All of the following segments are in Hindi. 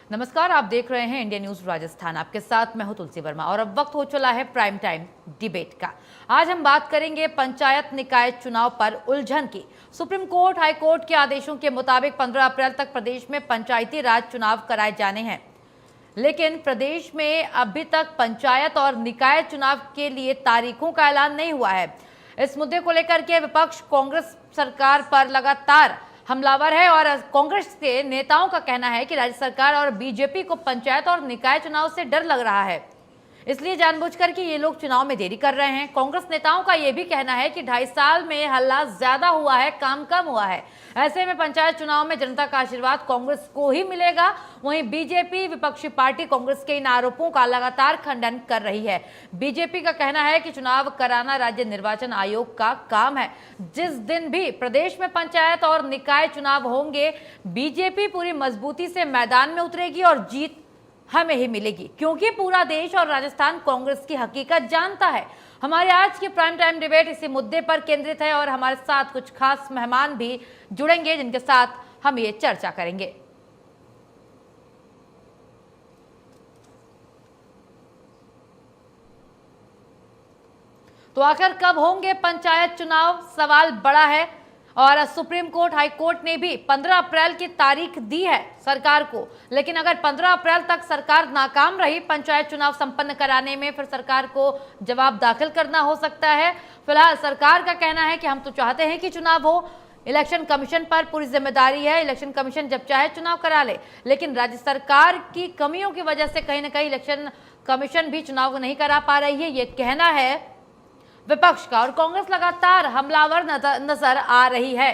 नमस्कार, आप देख रहे हैं इंडिया न्यूज राजस्थान। आपके साथ मैं हूं तुलसी वर्मा और अब वक्त हो चला है प्राइम टाइम डिबेट का। आज हम बात करेंगे पंचायत निकाय चुनाव पर उलझन की। सुप्रीम कोर्ट, हाई कोर्ट के आदेशों के मुताबिक 15 अप्रैल तक प्रदेश में पंचायती राज चुनाव कराए जाने हैं, लेकिन प्रदेश में अभी तक पंचायत और निकाय चुनाव के लिए तारीखों का ऐलान नहीं हुआ है। इस मुद्दे को लेकर के विपक्ष कांग्रेस सरकार पर लगातार हमलावर है और कांग्रेस के नेताओं का कहना है कि राज्य सरकार और बीजेपी को पंचायत और निकाय चुनाव से डर लग रहा है, इसलिए जानबूझकर के ये लोग चुनाव में देरी कर रहे हैं। कांग्रेस नेताओं का ये भी कहना है कि 2.5 साल में हल्ला ज्यादा हुआ है, काम कम हुआ है। ऐसे में पंचायत चुनाव में जनता का आशीर्वाद कांग्रेस को ही मिलेगा। वहीं बीजेपी विपक्षी पार्टी कांग्रेस के इन आरोपों का लगातार खंडन कर रही है। बीजेपी का कहना है कि चुनाव कराना राज्य निर्वाचन आयोग का काम है। जिस दिन भी प्रदेश में पंचायत और निकाय चुनाव होंगे, बीजेपी पूरी मजबूती से मैदान में उतरेगी और जीत हमें ही मिलेगी, क्योंकि पूरा देश और राजस्थान कांग्रेस की हकीकत जानता है। हमारे आज की प्राइम टाइम डिबेट इसी मुद्दे पर केंद्रित है और हमारे साथ कुछ खास मेहमान भी जुड़ेंगे जिनके साथ हम ये चर्चा करेंगे। तो आखिर कब होंगे पंचायत चुनाव, सवाल बड़ा है और सुप्रीम कोर्ट, हाई कोर्ट ने भी 15 अप्रैल की तारीख दी है सरकार को। लेकिन अगर 15 अप्रैल तक सरकार नाकाम रही पंचायत चुनाव संपन्न कराने में, फिर सरकार को जवाब दाखिल करना हो सकता है। फिलहाल सरकार का कहना है कि हम तो चाहते हैं कि चुनाव हो, इलेक्शन कमीशन पर पूरी जिम्मेदारी है, इलेक्शन कमीशन जब चाहे चुनाव करा ले। लेकिन राज्य सरकार की कमियों की वजह से कहीं ना कहीं इलेक्शन कमीशन भी चुनाव नहीं करा पा रही है, ये कहना है विपक्ष का। और कांग्रेस लगातार हमलावर नजर आ रही है।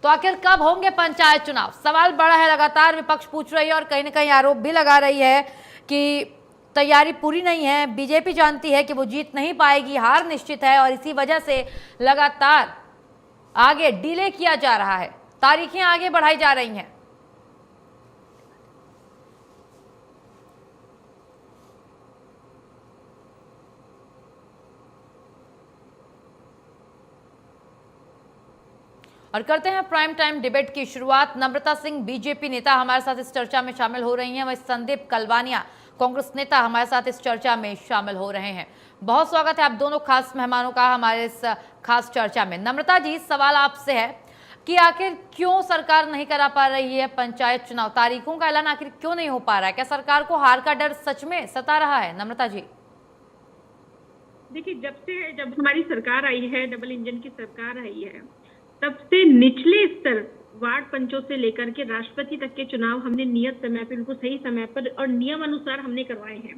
तो आखिर कब होंगे पंचायत चुनाव, सवाल बड़ा है। लगातार विपक्ष पूछ रही है और कहीं ना कहीं आरोप भी लगा रही है कि तैयारी पूरी नहीं है। बीजेपी जानती है कि वो जीत नहीं पाएगी, हार निश्चित है और इसी वजह से लगातार आगे डिले किया जा रहा है, तारीखें आगे बढ़ाई जा रही हैं। और करते हैं प्राइम टाइम डिबेट की शुरुआत। नम्रता सिंह बीजेपी नेता हमारे साथ इस चर्चा में शामिल हो रही हैं, वहीं संदीप कलवानिया कांग्रेस नेता हमारे साथ इस चर्चा में शामिल हो रहे हैं। बहुत स्वागत है आप दोनों खास मेहमानों का हमारे इस खास चर्चा में। नम्रता जी, सवाल आपसे है कि आखिर क्यों सरकार नहीं करा पा रही है पंचायत चुनाव, तारीखों का ऐलान आखिर क्यों नहीं हो पा रहा है? क्या सरकार को हार का डर सच में सता रहा है? नम्रता जी। देखिए, जब हमारी सरकार आई है, डबल इंजन की सरकार आई है, तब से निचले स्तर वार्ड पंचों से लेकर के राष्ट्रपति तक के चुनाव हमने नियत समय पर, बिल्कुल सही समय पर और नियम अनुसार हमने करवाए हैं।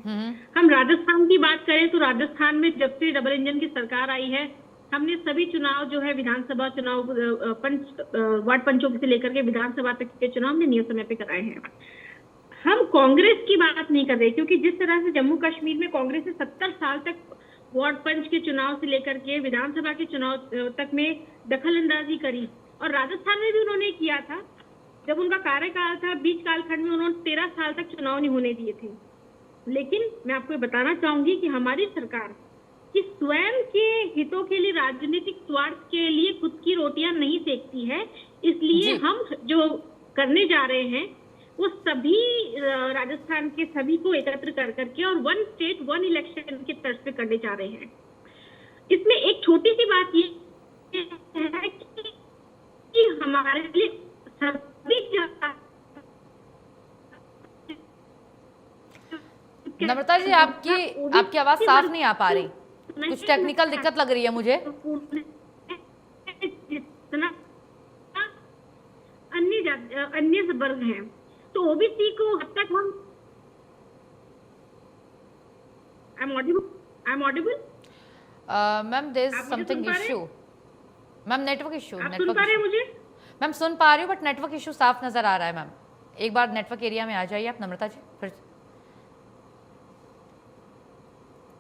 हम राजस्थान की बात करें तो राजस्थान में जब से डबल इंजन की सरकार आई है, हमने सभी चुनाव जो है विधानसभा चुनाव, वार्ड पंचों से लेकर के विधानसभा तक के चुनाव हमने नियत समय पे कराए हैं। हम कांग्रेस की बात नहीं कर रहे, क्योंकि जिस तरह से जम्मू कश्मीर में कांग्रेस ने 70 साल तक वार्ड पंच के चुनाव से लेकर के विधानसभा के चुनाव तक में दखल अंदाजी करी, और राजस्थान में भी उन्होंने किया था। जब उनका कार्यकाल था, बीच कालखंड में उन्होंने 13 साल तक चुनाव नहीं होने दिए थे। लेकिन मैं आपको बताना चाहूंगी कि हमारी सरकार कि स्वयं के हितों के लिए, राजनीतिक स्वार्थ के लिए खुद की रोटियां नहीं सेकती है। इसलिए हम जो करने जा रहे हैं वो सभी राजस्थान के सभी को एकत्र कर करके और 1 स्टेट 1 इलेक्शन के तर्ज पे करने जा रहे हैं। इसमें एक छोटी सी बात ये है कि हमारे लिए सभी नम्रता जी, आपकी आवाज साफ नहीं आ पा रही, कुछ टेक्निकल दिक्कत लग रही है मुझे। जितना अन्य वर्ग हैं, तो ओबीसी को हद तक हम I am audible ma'am, there is something issue. Ma'am, network issue. आप सुन पा रहे हैं मुझे? मैम, सुन पा रही हूँ बट नेटवर्क इशू साफ नजर आ रहा है। मैम, एक बार नेटवर्क एरिया में आ जाइए आप। नम्रता जी, फिर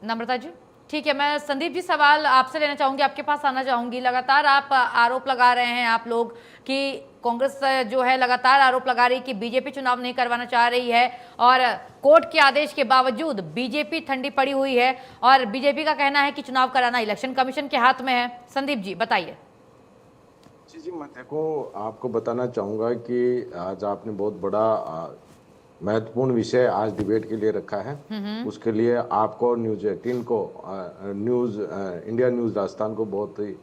नम्रता जी, ठीक है। मैं संदीप जी सवाल आपसे लेना चाहूंगी, आपके पास आना चाहूंगी। लगातार आप आरोप लगा रहे हैं आप लोग कि कांग्रेस जो है लगातार आरोप लगा रही कि बीजेपी चुनाव नहीं करवाना चाह रही है और कोर्ट के आदेश के बावजूद बीजेपी ठंडी पड़ी हुई है और बीजेपी का कहना है कि चुनाव कराना इलेक्शन कमीशन के हाथ में है। संदीप जी बताइए। जी जी, मैं देखो आपको बताना चाहूँगा कि आज आपने बहुत बड़ा महत्वपूर्ण विषय आज डिबेट के लिए रखा है। उसके लिए आपको और न्यूज़ 18 को इंडिया न्यूज़ राजस्थान को बहुत ही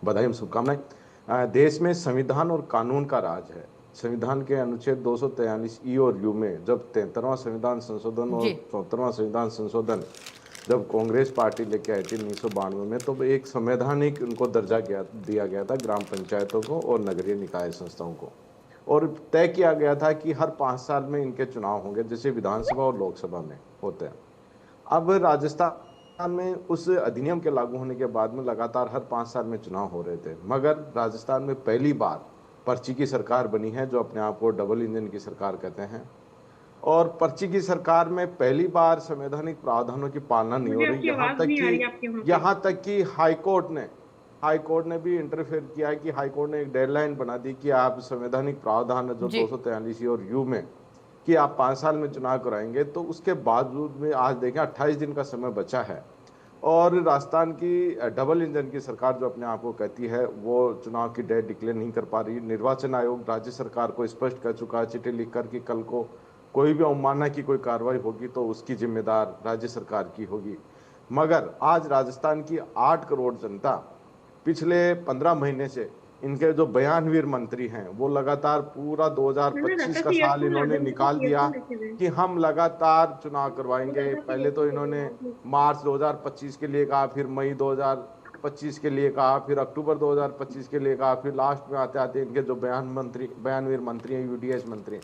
बधाई एवं शुभकामनाएं। देश में संविधान और कानून का राज है। संविधान के अनुच्छेद 243 ई और यू में जब 73वां संविधान संशोधन और जी 74वां संविधान संशोधन जब कांग्रेस पार्टी लेके आई थी 1992 में, तो एक संवैधानिक उनको दर्जा दिया गया था ग्राम पंचायतों को और नगरीय निकाय संस्थाओं को, और तय किया गया था कि हर 5 साल में इनके चुनाव होंगे, जैसे विधानसभा और लोकसभा में होते हैं। अब राजस्थान में उस अधिनियम के लागू होने के बाद में लगातार हर 5 साल में चुनाव हो रहे थे, मगर राजस्थान में पहली बार पर्ची की सरकार बनी है, जो अपने आप को डबल इंजन की सरकार कहते हैं। और पर्ची की सरकार में पहली बार संवैधानिक प्रावधानों की पालना नहीं हो मुझे रही। आपकी आवाज नहीं आ रही आपके वहाँ पे। यहाँ तक कि हाईकोर्ट ने भी इंटरफेयर किया कि हाईकोर्ट ने एक डेडलाइन बना दी कि आप संवैधानिक प्रावधान जो जी 243 और यू में कि आप 5 साल में चुनाव कराएंगे, तो उसके बावजूद में आज देखें 28 दिन का समय बचा है और राजस्थान की डबल इंजन की सरकार जो अपने आप को कहती है, वो चुनाव की डेट डिक्लेयर नहीं कर पा रही। निर्वाचन आयोग राज्य सरकार को स्पष्ट कर चुका है चिट्ठी लिखकर कि कल को कोई भी अवमानना की कोई कार्रवाई होगी तो उसकी जिम्मेदार राज्य सरकार की होगी। मगर आज राजस्थान की 8 करोड़ जनता पिछले 15 महीने से इनके जो बयानवीर मंत्री हैं वो लगातार पूरा 2025 का साल इन्होंने निकाल दिया कि हम लगातार चुनाव करवाएंगे। पहले तो इन्होंने मार्च 2025 के लिए कहा, फिर मई 2025 के लिए कहा, फिर अक्टूबर 2025 के लिए कहा, फिर लास्ट में आते आते इनके जो बयानवीर मंत्री हैं, यूडीएस मंत्री,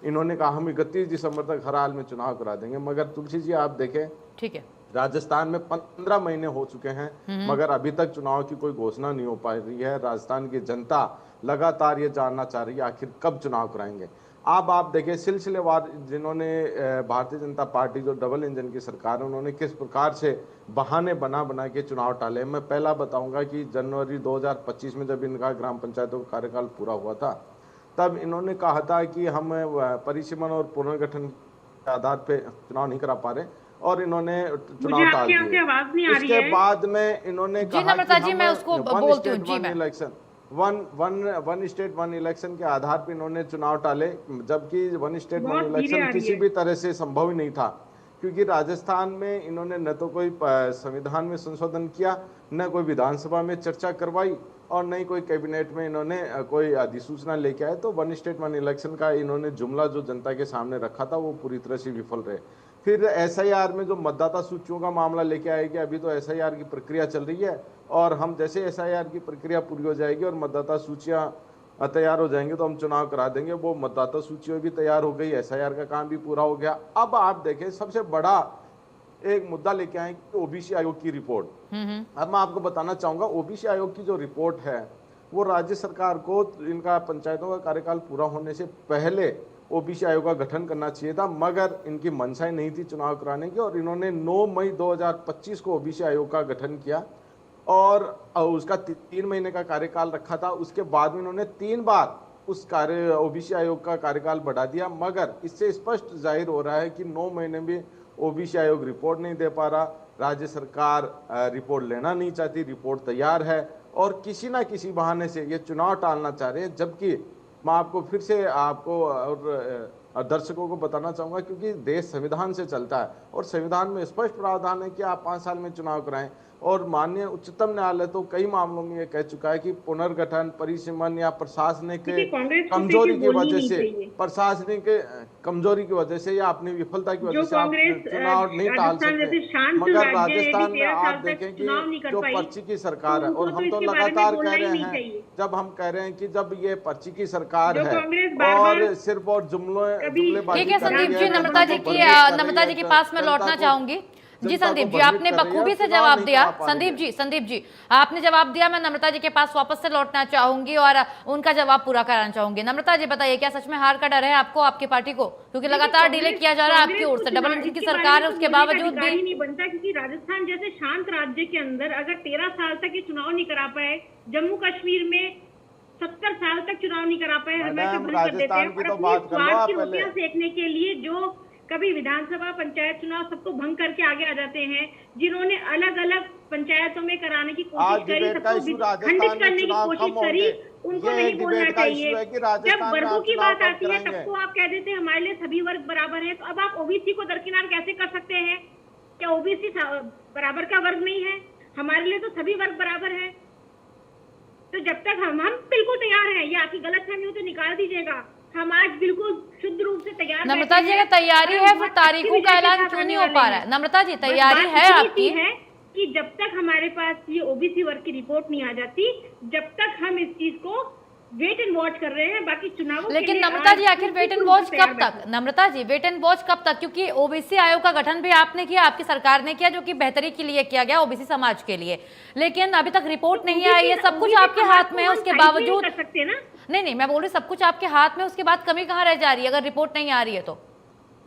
इन्होंने कहा हम 31 दिसंबर तक हर हाल में चुनाव करा देंगे। मगर तुलसी जी आप देखें, ठीक है, राजस्थान में 15 महीने हो चुके हैं मगर अभी तक चुनाव की कोई घोषणा नहीं हो पा रही है। राजस्थान की जनता लगातार ये जानना चाह रही है आखिर कब चुनाव कराएंगे। अब आप देखिए सिलसिलेवार जिन्होंने भारतीय जनता पार्टी जो डबल इंजन की सरकार है, उन्होंने किस प्रकार से बहाने बना के चुनाव टाले। मैं पहला बताऊंगा कि जनवरी 2025 में जब इनका ग्राम पंचायतों का कार्यकाल पूरा हुआ था, तब इन्होंने कहा था कि हम परिसीमन और पुनर्गठन के आधार पे चुनाव नहीं करा पा रहे और इन्होंने चुनाव टाल दिए। आवाज नहीं आ रही इसके है। बाद में इन्होंने जी कहा नम्रता कि जी, हम मैं उसको बोलती हूँ। जी, मैं election one state one election के आधार पर इन्होंने चुनाव टाले, जबकि वन स्टेट वन इलेक्शन किसी भी तरह से संभव ही नहीं था, क्योंकि राजस्थान में इन्होंने न तो कोई संविधान में संशोधन किया, न कोई विधानसभा में चर्चा करवाई और नहीं कोई कैबिनेट में इन्होंने कोई अधिसूचना लेके आए। तो वन स्टेट वन इलेक्शन का इन्होंने जुमला जो जनता के सामने रखा था वो पूरी तरह से विफल रहे। फिर एसआईआर में जो मतदाता सूचियों का मामला लेके आएगी, अभी तो एसआईआर की प्रक्रिया चल रही है और हम जैसे एसआईआर की प्रक्रिया पूरी हो जाएगी और मतदाता सूचियां तैयार हो जाएंगे तो हम चुनाव करा देंगे। वो मतदाता सूचियां भी तैयार हो गई, एसआईआर का काम भी पूरा हो गया। अब आप देखें सबसे बड़ा एक मुद्दा लेके आए ओबीसी आयोग की रिपोर्ट। अब मैं आपको बताना चाहूंगा ओबीसी आयोग की जो रिपोर्ट है वो राज्य सरकार को इनका पंचायतों का कार्यकाल पूरा होने से पहले ओबीसी आयोग का गठन करना चाहिए था, मगर इनकी मंशा नहीं थी चुनाव कराने की और इन्होंने 9 मई 2025 को ओबीसी आयोग का गठन किया और उसका 3 महीने का कार्यकाल रखा था। उसके बाद में इन्होंने 3 बार उस ओबीसी आयोग का कार्यकाल बढ़ा दिया, मगर इससे स्पष्ट जाहिर हो रहा है कि 9 महीने में ओबीसी आयोग रिपोर्ट नहीं दे पा रहा। राज्य सरकार रिपोर्ट लेना नहीं चाहती, रिपोर्ट तैयार है और किसी ना किसी बहाने से ये चुनाव टालना चाह रहे हैं। जबकि मैं आपको फिर से आपको और दर्शकों को बताना चाहूंगा, क्योंकि देश संविधान से चलता है और संविधान में स्पष्ट प्रावधान है कि आप 5 साल में चुनाव कराएं और माननीय उच्चतम न्यायालय तो कई मामलों में ये कह चुका है कि पुनर्गठन, परिसीमन या प्रशासनिक कमजोरी की वजह से, प्रशासनिक कमजोरी की वजह से या अपनी विफलता की वजह से आप चुनाव नहीं टाल सकते। मगर राजस्थान में आप देखें कि जो पर्ची की सरकार है और हम तो लगातार कह रहे हैं, जब हम कह रहे हैं कि जब ये पर्ची की सरकार है और सिर्फ और जुमलेबाजी। ठीक है संदीप जी, नम्रता जी के पास मैं लौटना चाहूंगी। जी संदीप जी, आपने बखूबी से जवाब दिया। संदीप जी आपने जवाब दिया। मैं नम्रता जी के पास वापस से लौटना चाहूंगी और उनका जवाब पूरा कराना चाहूंगी। नम्रता जी बताइए, क्या सच में हार का डर है आपको, आपकी पार्टी को? क्योंकि लगातार डिले किया जा रहा है आपकी ओर से, डबल इंजन की सरकार है उसके बावजूद भी नहीं बनता, क्योंकि राजस्थान जैसे शांत राज्य के अंदर अगर 13 साल तक ये चुनाव नहीं करा पाए, जम्मू कश्मीर में 70 साल तक चुनाव नहीं करा पाए, राजस्थान की तो बात कर लो आप पहले। रोटियां सेकने के लिए जो कभी विधानसभा पंचायत चुनाव सबको भंग करके आगे आ जाते हैं, जिन्होंने अलग अलग पंचायतों में कराने की कोशिश करी, सबको खंडित करने की कोशिश करी, उनको नहीं बोलना चाहिए। जब वर्गों की बात आती है तब तो आप कह देते हैं हमारे लिए सभी वर्ग बराबर है, तो अब आप ओबीसी को दरकिनार कैसे कर सकते हैं? क्या ओबीसी बराबर का वर्ग नहीं है? हमारे लिए तो सभी वर्ग बराबर है। तो जब तक हम बिल्कुल तैयार हैं, ये आपकी गलतफहमी हो तो निकाल दीजिएगा, हम आज बिल्कुल शुद्ध रूप से तैयार। नम्रता जी, अगर तैयारी है फिर तारीखों का ऐलान क्यों नहीं हो पा रहा है? नम्रता जी, तैयारी है आपकी? है कि जब तक हमारे पास ये ओबीसी वर्ग की रिपोर्ट नहीं आ जाती, जब तक हम इस चीज को वेट एंड वॉच कर रहे हैं, बाकी चुनावों लेकिन नम्रता जी, आखिर वेट एंड वॉच कब तक? नम्रता जी, वेट एंड वॉच कब तक? क्योंकि ओबीसी आयोग का गठन भी आपने किया, आपकी सरकार ने किया, जो कि बेहतरी के लिए किया गया ओबीसी समाज के लिए, लेकिन अभी तक रिपोर्ट नहीं आई है। सब कुछ आपके हाथ में है, उसके बावजूद कर सकते हैं ना? नहीं, मैं बोल रही सब कुछ आपके हाथ में, उसके बाद कमी कहाँ रह जा रही है अगर रिपोर्ट नहीं आ रही है तो?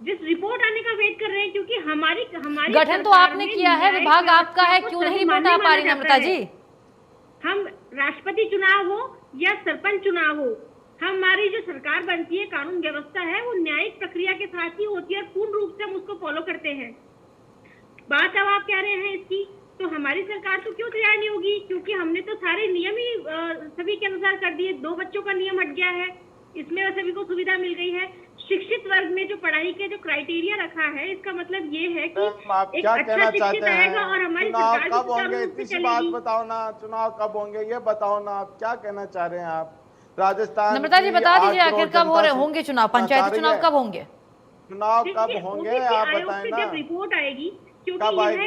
जिस रिपोर्ट आने का वेट कर रहे हैं, क्योंकि हमारी गठन तो आपने किया है, विभाग आपका है, क्यों नहीं रिपोर्ट आ पा रही नम्रता जी? हम राष्ट्रपति चुनाव हो या सरपंच चुनाव हो, हमारी जो सरकार बनती है, कानून व्यवस्था है, वो न्यायिक प्रक्रिया के साथ ही होती है और पूर्ण रूप से हम उसको फॉलो करते हैं। बात अब आप कह रहे हैं इसकी, तो हमारी सरकार तो क्यों तैयार नहीं होगी? क्योंकि हमने तो सारे नियम ही सभी के अनुसार कर दिए। 2 बच्चों का नियम हट गया है, इसमें सभी को सुविधा मिल गई है। शिक्षित वर्ग में जो पढ़ाई के जो क्राइटेरिया रखा है, इसका मतलब ये है कि आप एक क्या अच्छा कहना शिक्षित चाहते आएगा हैं? और हमारी चुनाव सरकार कब होंगे? भी इतनी सी चलेगी। बात बताओ ना, चुनाव कब होंगे ये बताओ ना, आप क्या कहना चाह रहे हैं? आप राजस्थान नम्रता जी, बता दीजिए आखिर कब हो रहे होंगे चुनाव, पंचायती चुनाव कब होंगे? चुनाव कब होंगे आप बताएं ना। जब रिपोर्ट आएगी, क्योंकि कब आएगी?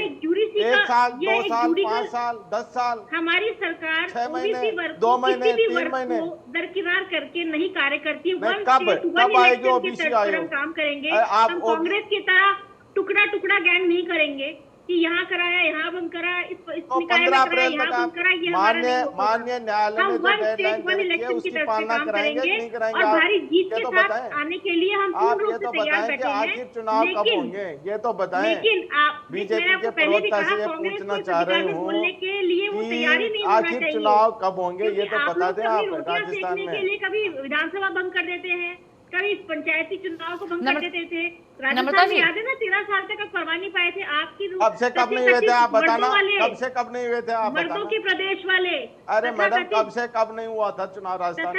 एक साल, 2 साल, 5 साल, 10 साल? हमारी सरकार 6 महीने, ओबीसी वर्ग 2 को, महीने, किसी भी 3 वर्ग महीने को दरकिनार करके नहीं कार्य करती है। नहीं, वन कब स्टेट, वन आएगी इलेक्शन के ओबीसी तर्ज पर हम आयोग? काम करेंगे। आप हम कांग्रेस की तरह टुकड़ा टुकड़ा गैंग नहीं करेंगे कि यहाँ कराया, यहाँ बंद करा, इस निकाय में 15 कराया, अप्रैल यहाँ तक बंद आप करा, ये हमारा नहीं होगा। माननीय न्यायालय हम ने जो वन डेडलाइन स्टेट, वन दे रखी है इलेक्शन की उसकी तरफ से पालना काम कराएंगे कि करेंगे नहीं कराएंगे? और आप भारी जीत ये के तो साथ बताएं। आने के लिए हम आप पूर्ण ये रूप से तो तैयार बताएं कि बैठे हैं। आखिर चुनाव कब होंगे, ये तो बताएं। लेकिन आप, बीजेपी मैंने के आपको पहले भी प्रवक्ता कहा, से ये कांग्रेस पूछना को चाह रही अधिकार में हूँ बोलने के लिए वो तैयारी नहीं कि होना आखिर चाहिए। चुनाव कब होंगे ये तो बता दें आप। रोटियां राजस्थान सेकने में के लिए कभी विधानसभा भंग कर देते हैं, कभी पंचायती चुनाव को भंग कर देते थे। राजस्थान में याद है ना, 13 साल तक करवा नहीं पाए थे आपकी। कब से कब नहीं हुए थे आप बताना? कब से कब नहीं हुए थे आप बताना? मर्दों के प्रदेश वाले। अरे मैडम, कब से कब नहीं हुआ था चुनाव राजस्थान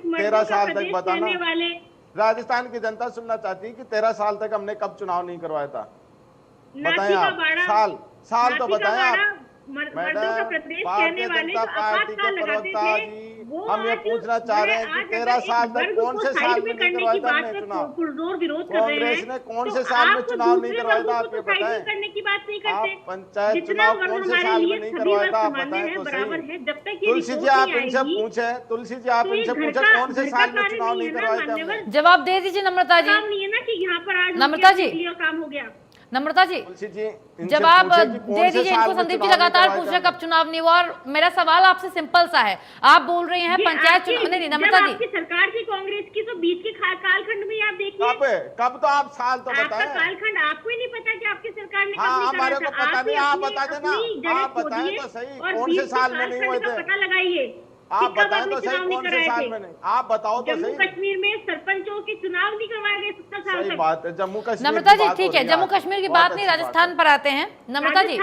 में? 13 साल तक बताना। वाले राजस्थान की जनता सुनना चाहती है कि 13 साल तक हमने कब चुनाव नहीं करवाया था? बताएं आप, साल तो बताएं आप। मर्दों का प्रदेश कहने वाले जो आपातकाल लगाते थे, वो हम ये पूछना चाह रहे हैं कि 13 साल तक कौन से साल में नहीं करवाया था हमने चुनाव? पुरजोर विरोध कर रहे हैं। कांग्रेस ने कौन से साल में चुनाव नहीं करवाया था आप ये बताएं? करने की बात नहीं करते। आप पंचायत चुनाव कौन से साल में नहीं करवाया था आप बताएं तो सही। जब तक तुलसी जी आप इनसे पूछे, तुलसी जी आप इनसे पूछे कौन से साल में चुनाव नहीं करवाए थे हमने? जवाब दे दीजिए नम्रता जी। नहीं है ना कि यहाँ पर आज नम्रता जी काम हो गया। नम्रता जी, तुलसी जी जवाब दे दीजिए इनको। संदीप जी लगातार पूछ रहे कब चुनाव नहीं हुआ, और मेरा सवाल आपसे सिंपल सा है। आप बोल रहे हैं पंचायत चुनाव नहीं, नम्रता जी आपकी सरकार की कांग्रेस की तो बीच के कालखंड में आप देखिए। कब तो आप साल तो बताएं। कालखंड आपको ही नहीं पता कि आपकी सरकार ने हाँ, हमारे को पता नहीं, आप बता देना। आप बताएं तो सही कौन से साल में नहीं हुए थे? पता लगाइए, आप बताएं तो सही कौन से साल में नहीं? आप बताओ तो सही। जम्मू कश्मीर में सरपंचों के चुनाव नहीं करवाए गए 70 साल तक। सही बात है, जम्मू कश्मीर। नम्रता जी ठीक है, जम्मू कश्मीर की बात नहीं, राजस्थान पर आते हैं। नम्रता जी,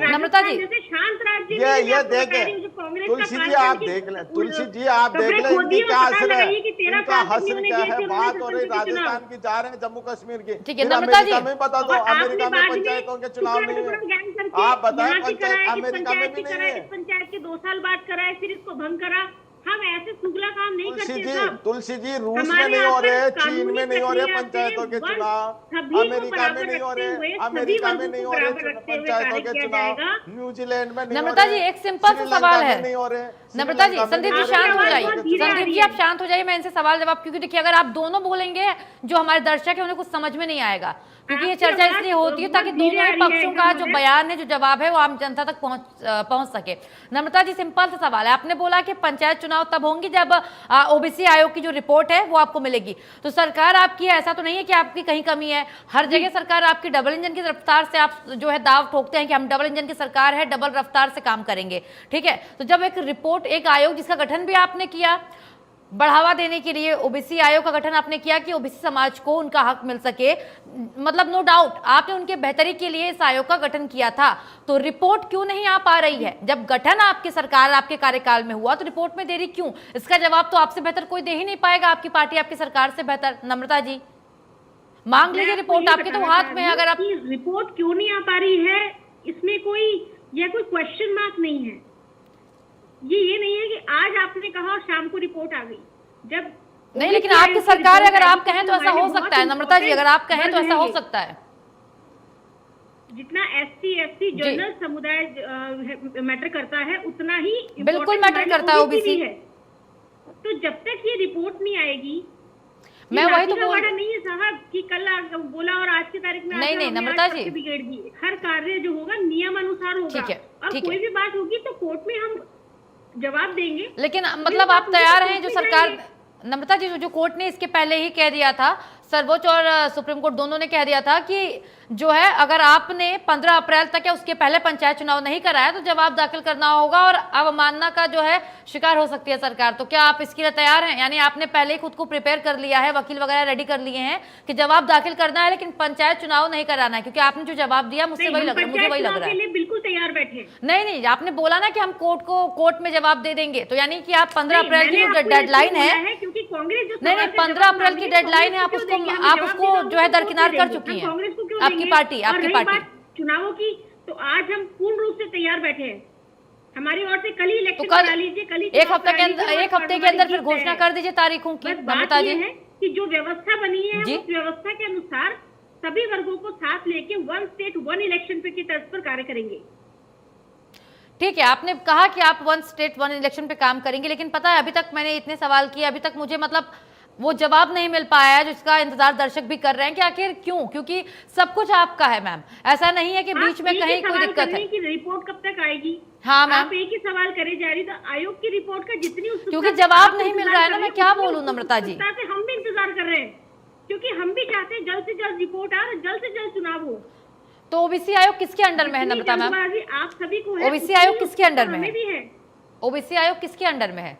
नम्रता जी शांत राज्य ये देखें, तुलसी जी आप देख लें, तुलसी जी आप देख लें इनकी क्या हसर है, इनका हसर क्या है। बात हो रही राजस्थान की, जा रहे हैं जम्मू कश्मीर की। ठीक है नम्रता जी, में बता दो अमेरिका में पंचायतों के चुनाव नहीं है। आप बताएं, पंचायत अमेरिका में भी नहीं है। पंचायत के 2 साल बाद कराए, फिर इसको भंग करा। हम ऐसे सुगला काम नहीं करते। तुलसी जी रूस में नहीं हो रहे, चीन में नहीं हो रहे पंचायतों के चुनाव, अमेरिका में नहीं हो रहे, अमेरिका में नहीं हो रहे पंचायतों के चुनाव, न्यूजीलैंड में नहीं। नम्रता जी एक सिंपल सा सवाल है। नहीं हो रहे। नम्रता जी, संदीप जी शांत हो जाइए। संदीप जी आप शांत हो जाइए, मैं इनसे सवाल जवाब, क्योंकि देखिए अगर आप दोनों बोलेंगे जो हमारे दर्शक है उन्हें कुछ समझ में नहीं आएगा, क्योंकि ये चर्चा इसलिए होती है ताकि दोनों ही पक्षों का जो बयान है, जो जवाब है, वो आम जनता तक पहुंच सके। नम्रता जी सिंपल सा सवाल है, आपने बोला कि पंचायत चुनाव तब होंगे जब ओबीसी आयोग की जो रिपोर्ट है वो आपको मिलेगी। तो सरकार आपकी ऐसा तो नहीं है कि आपकी कहीं कमी है? हर जगह सरकार आपकी डबल इंजन की रफ्तार से आप जो है दाव ठोकते हैं कि हम डबल इंजन की सरकार है, डबल रफ्तार से काम करेंगे। ठीक है, तो जब एक रिपोर्ट, एक आयोग जिसका गठन भी आपने किया, बढ़ावा देने के लिए ओबीसी आयोग का गठन आपने किया कि ओबीसी समाज को उनका हक मिल सके, मतलब नो डाउट आपने उनके बेहतरी के लिए इस आयोग का गठन किया था, तो रिपोर्ट क्यों नहीं आ पा रही है? जब गठन आपकी सरकार आपके कार्यकाल में हुआ तो रिपोर्ट में देरी क्यों? इसका जवाब तो आपसे बेहतर कोई दे ही नहीं पाएगा, आपकी पार्टी आपकी सरकार से बेहतर। नम्रता जी मांग लीजिए रिपोर्ट, आपके तो हाथ में है। अगर आप रिपोर्ट क्यों नहीं आ पा रही है, इसमें कोई क्वेश्चन मार्क नहीं है। ये नहीं है कि आज आपने कहा और शाम को रिपोर्ट आ गई। जब नहीं, लेकिन आपकी सरकार अगर आप कहें तो ऐसा हो सकता है। नम्रता जी अगर आप कहें तो ऐसा हो सकता है। जितना SC ST जनरल समुदाय मैटर करता है उतना ही बिल्कुल मैटर करता है ओबीसी है। तो जब तक ये रिपोर्ट नहीं आएगी, मैं वही तो बोल नहीं है साहब कि कल बोला और आज की तारीख में नहीं नम्रता जी बिगड़ दी। हर कार्य जो होगा नियम अनुसार होगा। ठीक है, और कोई भी बात होगी तो कोर्ट में हम जवाब देंगे। लेकिन मतलब आप तैयार हैं जो सरकार, नम्रता जी जो कोर्ट ने इसके पहले ही कह दिया था, सर्वोच्च और सुप्रीम कोर्ट दोनों ने कह दिया था कि जो है अगर आपने 15 अप्रैल तक या उसके पहले पंचायत चुनाव नहीं कराया तो जवाब दाखिल करना होगा और अवमानना का जो है शिकार हो सकती है सरकार। तो क्या आप इसके लिए तैयार हैं? यानी आपने पहले ही खुद को प्रिपेयर कर लिया है, वकील वगैरह रेडी कर लिए हैं कि जवाब दाखिल करना है लेकिन पंचायत चुनाव नहीं कराना है, क्योंकि आपने जो जवाब दिया मुझसे वही लग रहा है, मुझे वही लग रहा है। बिल्कुल तैयार बैठे। नहीं आपने बोला ना कि हम कोर्ट में जवाब दे देंगे, तो यानी कि आप 15 अप्रैल की जो डेडलाइन है, क्योंकि कांग्रेस नहीं 15 अप्रैल की डेडलाइन है, आप उसको जो है दरकिनार कर चुकी हैं आपकी पार्टी। चुनावों की तो आज हम पूर्ण रूप से तैयार बैठे हैं। हमारी ओर से कल ही इलेक्शन करा लीजिए, कल ही एक हफ्ते के अंदर फिर घोषणा कर दीजिए तारीखों की। नम्रता जी है कि जो व्यवस्था बनी है उस व्यवस्था के अनुसार सभी वर्गों को साथ लेके 1 स्टेट 1 इलेक्शन पे की तर्ज पर कार्य करेंगे। ठीक है, आपने कहा कि आप 1 स्टेट 1 इलेक्शन पे काम करेंगे, लेकिन पता है अभी तक मैंने इतने सवाल किए, अभी तक मुझे मतलब वो जवाब नहीं मिल पाया है जिसका इंतजार दर्शक भी कर रहे हैं कि आखिर क्यों? क्योंकि सब कुछ आपका है मैम, ऐसा नहीं है कि बीच में कहीं कोई दिक्कत है। कि रिपोर्ट कब तक आएगी? हाँ मैम, आप एक ही सवाल करे जा रही, तो आयोग की रिपोर्ट का जितनी क्योंकि जवाब नहीं मिल रहा है ना, मैं क्या बोलूं नम्रता जी। हम भी इंतजार कर रहे हैं क्योंकि हम भी चाहते हैं जल्द से जल्द रिपोर्ट आ, जल्द से जल्द चुनाव हो। तो ओबीसी आयोग किसके अंडर में है नम्रता मैम? आप सभी को ओबीसी आयोग किसके अंडर में है? ओबीसी आयोग किसके अंडर में है?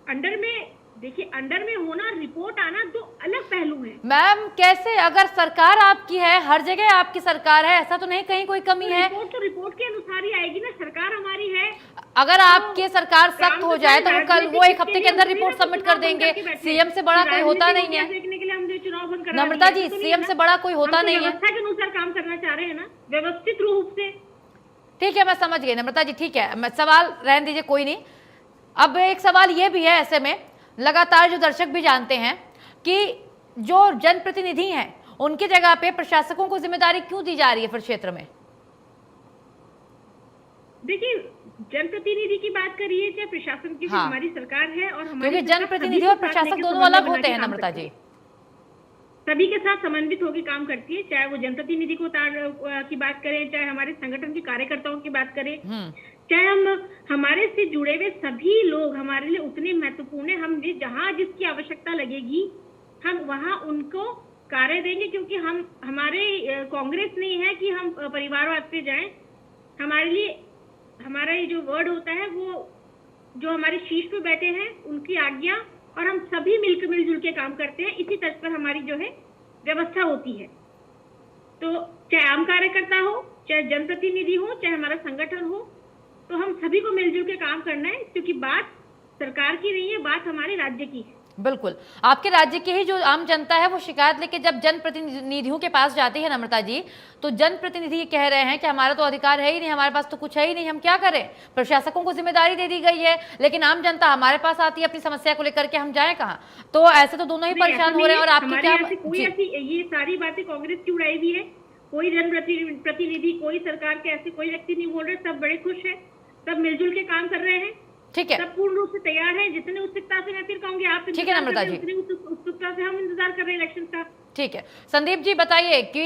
अंडर में देखिए, अंडर में होना रिपोर्ट आना दो अलग पहलू हैं। मैम कैसे, अगर सरकार आपकी है, हर जगह आपकी सरकार है, ऐसा तो नहीं कहीं कोई कमी है? रिपोर्ट तो रिपोर्ट के अनुसार ही आएगी ना, सरकार हमारी है। अगर आपकी सरकार सख्त हो जाए तो कल वो 1 हफ्ते के अंदर रिपोर्ट सबमिट कर देंगे। सीएम से बड़ा कोई होता नहीं है नम्रता जी, सीएम से बड़ा कोई होता नहीं है। व्यवस्था के अनुसार काम करना चाह रहे हैं ना, व्यवस्थित रूप से। ठीक है, मैं समझ गई नम्रता जी, ठीक है, मैं सवाल रहने दीजिए, कोई नहीं। अब एक सवाल ये भी है, ऐसे में लगातार जो दर्शक भी जानते हैं कि जो जनप्रतिनिधि हैं उनकी जगह पे प्रशासकों को जिम्मेदारी क्यों दी जा रही है फिर क्षेत्र में? देखिए, जनप्रतिनिधि की बात करिए चाहे प्रशासन की, हाँ, हमारी सरकार है और हमारी क्योंकि जनप्रतिनिधि और प्रशासक दोनों अलग होते हैं नम्रता जी। सभी के साथ समन्वित होकर काम करती है, चाहे वो जनप्रतिनिधि की बात करें, चाहे हमारे संगठन के कार्यकर्ताओं की बात करें, चाहे हम हमारे से जुड़े हुए सभी लोग हमारे लिए उतने महत्वपूर्ण है। हम जहाँ जिसकी आवश्यकता लगेगी हम वहाँ उनको कार्य देंगे, क्योंकि हम हमारे कांग्रेस नहीं है कि हम परिवारवाद पे जाएं। हमारे लिए हमारा ये जो वर्ड होता है वो जो हमारे शीर्ष पे बैठे हैं उनकी आज्ञा, और हम सभी मिलजुल के काम करते हैं। इसी तर्ज पर हमारी जो है व्यवस्था होती है। तो चाहे आम कार्यकर्ता हो, चाहे जनप्रतिनिधि हो, चाहे हमारा संगठन हो, तो हम सभी को मिलजुल के काम करना है, क्योंकि बात सरकार की नहीं है, बात हमारे राज्य की है। बिल्कुल, आपके राज्य की ही जो आम जनता है वो शिकायत लेके जब जनप्रतिनिधियों के पास जाती है नम्रता जी, तो जनप्रतिनिधि कह रहे हैं कि हमारा तो अधिकार है ही नहीं, हमारे पास तो कुछ है ही नहीं, हम क्या करें? प्रशासकों को जिम्मेदारी दे दी गई है, लेकिन आम जनता हमारे पास आती है अपनी समस्या को लेकर के, हम जाएं कहाँ? तो ऐसे तो दोनों ही परेशान हो रहे हैं। और आपकी क्या ये सारी बातें कांग्रेस की उड़ाई भी है? कोई जनप्रतिनिधि, कोई सरकार के ऐसे कोई व्यक्ति नहीं बोल रहे, सब बड़े खुश है, सब मिलजुल के काम कर रहे हैं। ठीक है, सब पूर्ण रूप से तैयार है। जितने उत्सुकता से, मैं फिर कहूंगी आप, ठीक है नम्रता जी, उतनी उत्सुकता से हम इंतजार कर रहे हैं इलेक्शन का। ठीक है, संदीप जी बताइए कि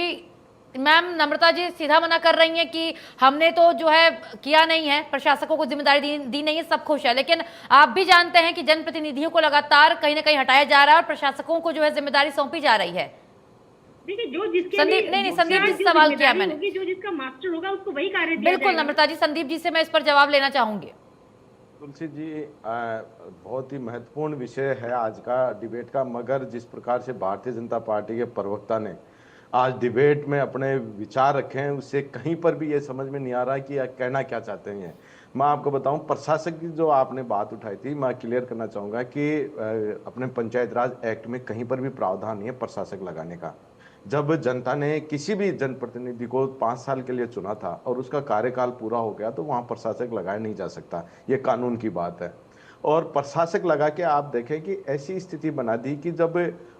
मैम नम्रता जी सीधा मना कर रही हैं कि हमने तो जो है किया नहीं है, प्रशासकों को जिम्मेदारी दी नहीं है, सब खुश है, लेकिन आप भी जानते हैं कि जनप्रतिनिधियों को लगातार कहीं ना कहीं हटाया जा रहा है और प्रशासकों को जो है जिम्मेदारी सौंपी जा रही है। देखिए, जो जिसके संदीप नहीं संदीप जी से सवाल किया मैंने, जो जिसका मास्टर होगा उसको वही कार्य दिया बिल्कुल नम्रता जी, संदीप जी से मैं इस पर जवाब लेना चाहूंगी। तो तुलसी जी, बहुत ही महत्वपूर्ण विषय है आज का डिबेट का, मगर जिस प्रकार से भारतीय जनता पार्टी के प्रवक्ता ने आज डिबेट में अपने विचार रखे हैं, उससे कहीं पर भी ये समझ में नहीं आ रहा कि कहना क्या चाहते हैं। मैं आपको बताऊं, प्रशासक की जो आपने बात उठाई थी, मैं क्लियर करना चाहूँगा कि अपने पंचायत राज एक्ट में कहीं पर भी प्रावधान नहीं है प्रशासक लगाने का। जब जनता ने किसी भी जनप्रतिनिधि को 5 साल के लिए चुना था और उसका कार्यकाल पूरा हो गया तो वहां प्रशासक लगाया नहीं जा सकता, ये कानून की बात है। और प्रशासक लगा के आप देखें कि ऐसी स्थिति बना दी कि जब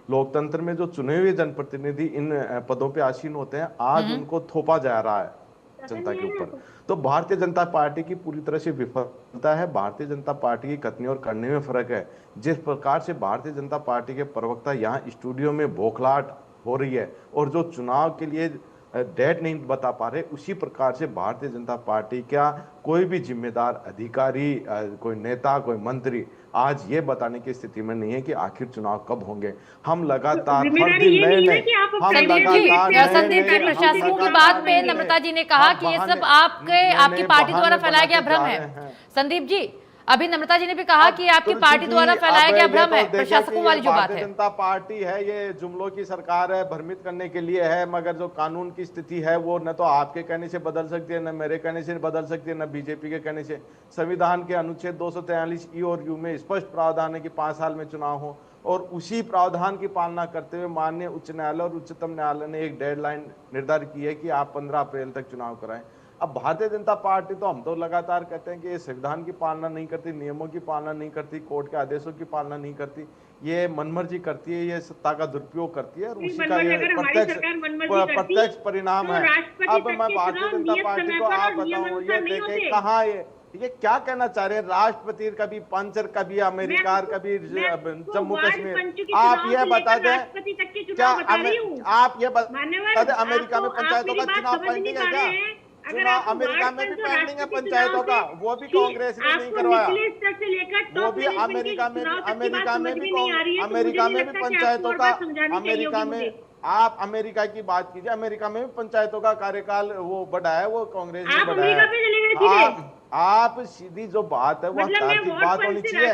लोकतंत्र में जो चुने हुए जनप्रतिनिधि इन पदों पे आसीन होते हैं, आज उनको थोपा जा रहा है जनता के ऊपर। तो भारतीय जनता पार्टी की पूरी तरह से विफलता है। भारतीय जनता पार्टी की कथनी और करने में फर्क है। जिस प्रकार से भारतीय जनता पार्टी के प्रवक्ता यहाँ स्टूडियो में बौखलाहट हो रही है और जो चुनाव के लिए डेट नहीं बता पा रहे, उसी प्रकार से भारतीय जनता पार्टी का कोई भी जिम्मेदार अधिकारी, कोई नेता, कोई मंत्री आज ये बताने की स्थिति में नहीं है कि आखिर चुनाव कब होंगे। हम लगातार हर दिन नए नए संदीप जी, प्रशासकों की बात पे नम्रता जी ने कहा कि ये सब आपकी पार्टी द्वारा फैलाया गया भ्रम है। संदीप जी, अभी नम्रता जी ने भी कहा कि आपकी पार्टी द्वारा फैलाया गया भ्रम है, प्रशासकों वाली जो बात है। जनता पार्टी है, ये जुमलों की सरकार है, भ्रमित करने के लिए है, मगर जो कानून की स्थिति है वो न तो आपके कहने से बदल सकती है, न मेरे कहने से बदल सकती है, न बीजेपी के कहने से। संविधान के अनुच्छेद 243 ई और यू में स्पष्ट प्रावधान है कि 5 साल में चुनाव हो, और उसी प्रावधान की पालना करते हुए माननीय उच्च न्यायालय और उच्चतम न्यायालय ने एक डेडलाइन निर्धारित की है कि आप 15 अप्रैल तक चुनाव कराएं। अब भारतीय जनता पार्टी तो हम तो लगातार कहते हैं कि ये संविधान की पालना नहीं करती, नियमों की पालना नहीं करती, कोर्ट के आदेशों की पालना नहीं करती, ये मनमर्जी करती है, ये सत्ता का दुरुपयोग करती है, और उसी का ये प्रत्यक्ष परिणाम है। अब मैं भारतीय जनता पार्टी को आप बताऊं, ये देखें कहाँ ये क्या कहना चाह रहे हैं, राष्ट्रपति कभी पंच, कभी अमेरिका, कभी जम्मू कश्मीर। आप ये बता दें, क्या आप ये बता दें अमेरिका में पंचायतों का चुनाव पेंडिंग है क्या? चुनाव अमेरिका में भी पेंडिंग है पंचायतों का, वो भी कांग्रेस ने नहीं करवाया। वो भी अमेरिका में भी पंचायतों का, अमेरिका में आप अमेरिका की बात कीजिए, अमेरिका में भी पंचायतों का कार्यकाल वो बढ़ाया है, वो कांग्रेस ने बढ़ाया। आप सीधी जो बात है वो तार्किक बात होनी चाहिए।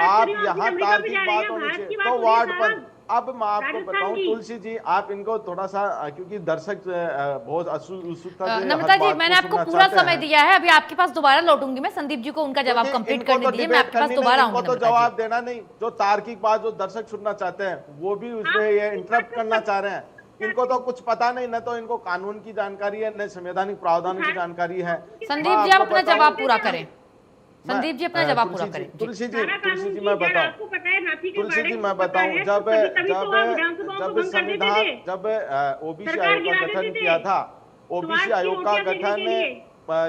आप यहाँ तार्किक बात होनी चाहिए। तो वार्ड पर अब मैं आपको बताऊं तुलसी जी, आप इनको थोड़ा सा, क्योंकि दर्शक बहुत उत्सुकता से नम्रता जी, मैंने आपको पूरा समय दिया है, अभी आपके पास दोबारा लौटूंगी मैं। संदीप जी को उनका जवाब कंप्लीट करने दीजिए, मैं आपके पास दोबारा आऊंगी। तो जवाब देना नहीं, जो तार्किक बात जो दर्शक सुनना चाहते हैं वो भी उसमें ये इंटरप्ट करना चाह रहे हैं। इनको तो कुछ पता नहीं, न तो इनको कानून की जानकारी है, न संवैधानिक प्रावधानों की जानकारी है। संदीप जी, आप अपना जवाब पूरा करें। संदीप जी, अपना जवाब पूरा करें। तुलसी जी मैं बताऊं, तुलसी जी मैं बताऊं, जब संविधान, जब ओबीसी आयोग का गठन किया था, ओबीसी आयोग का गठन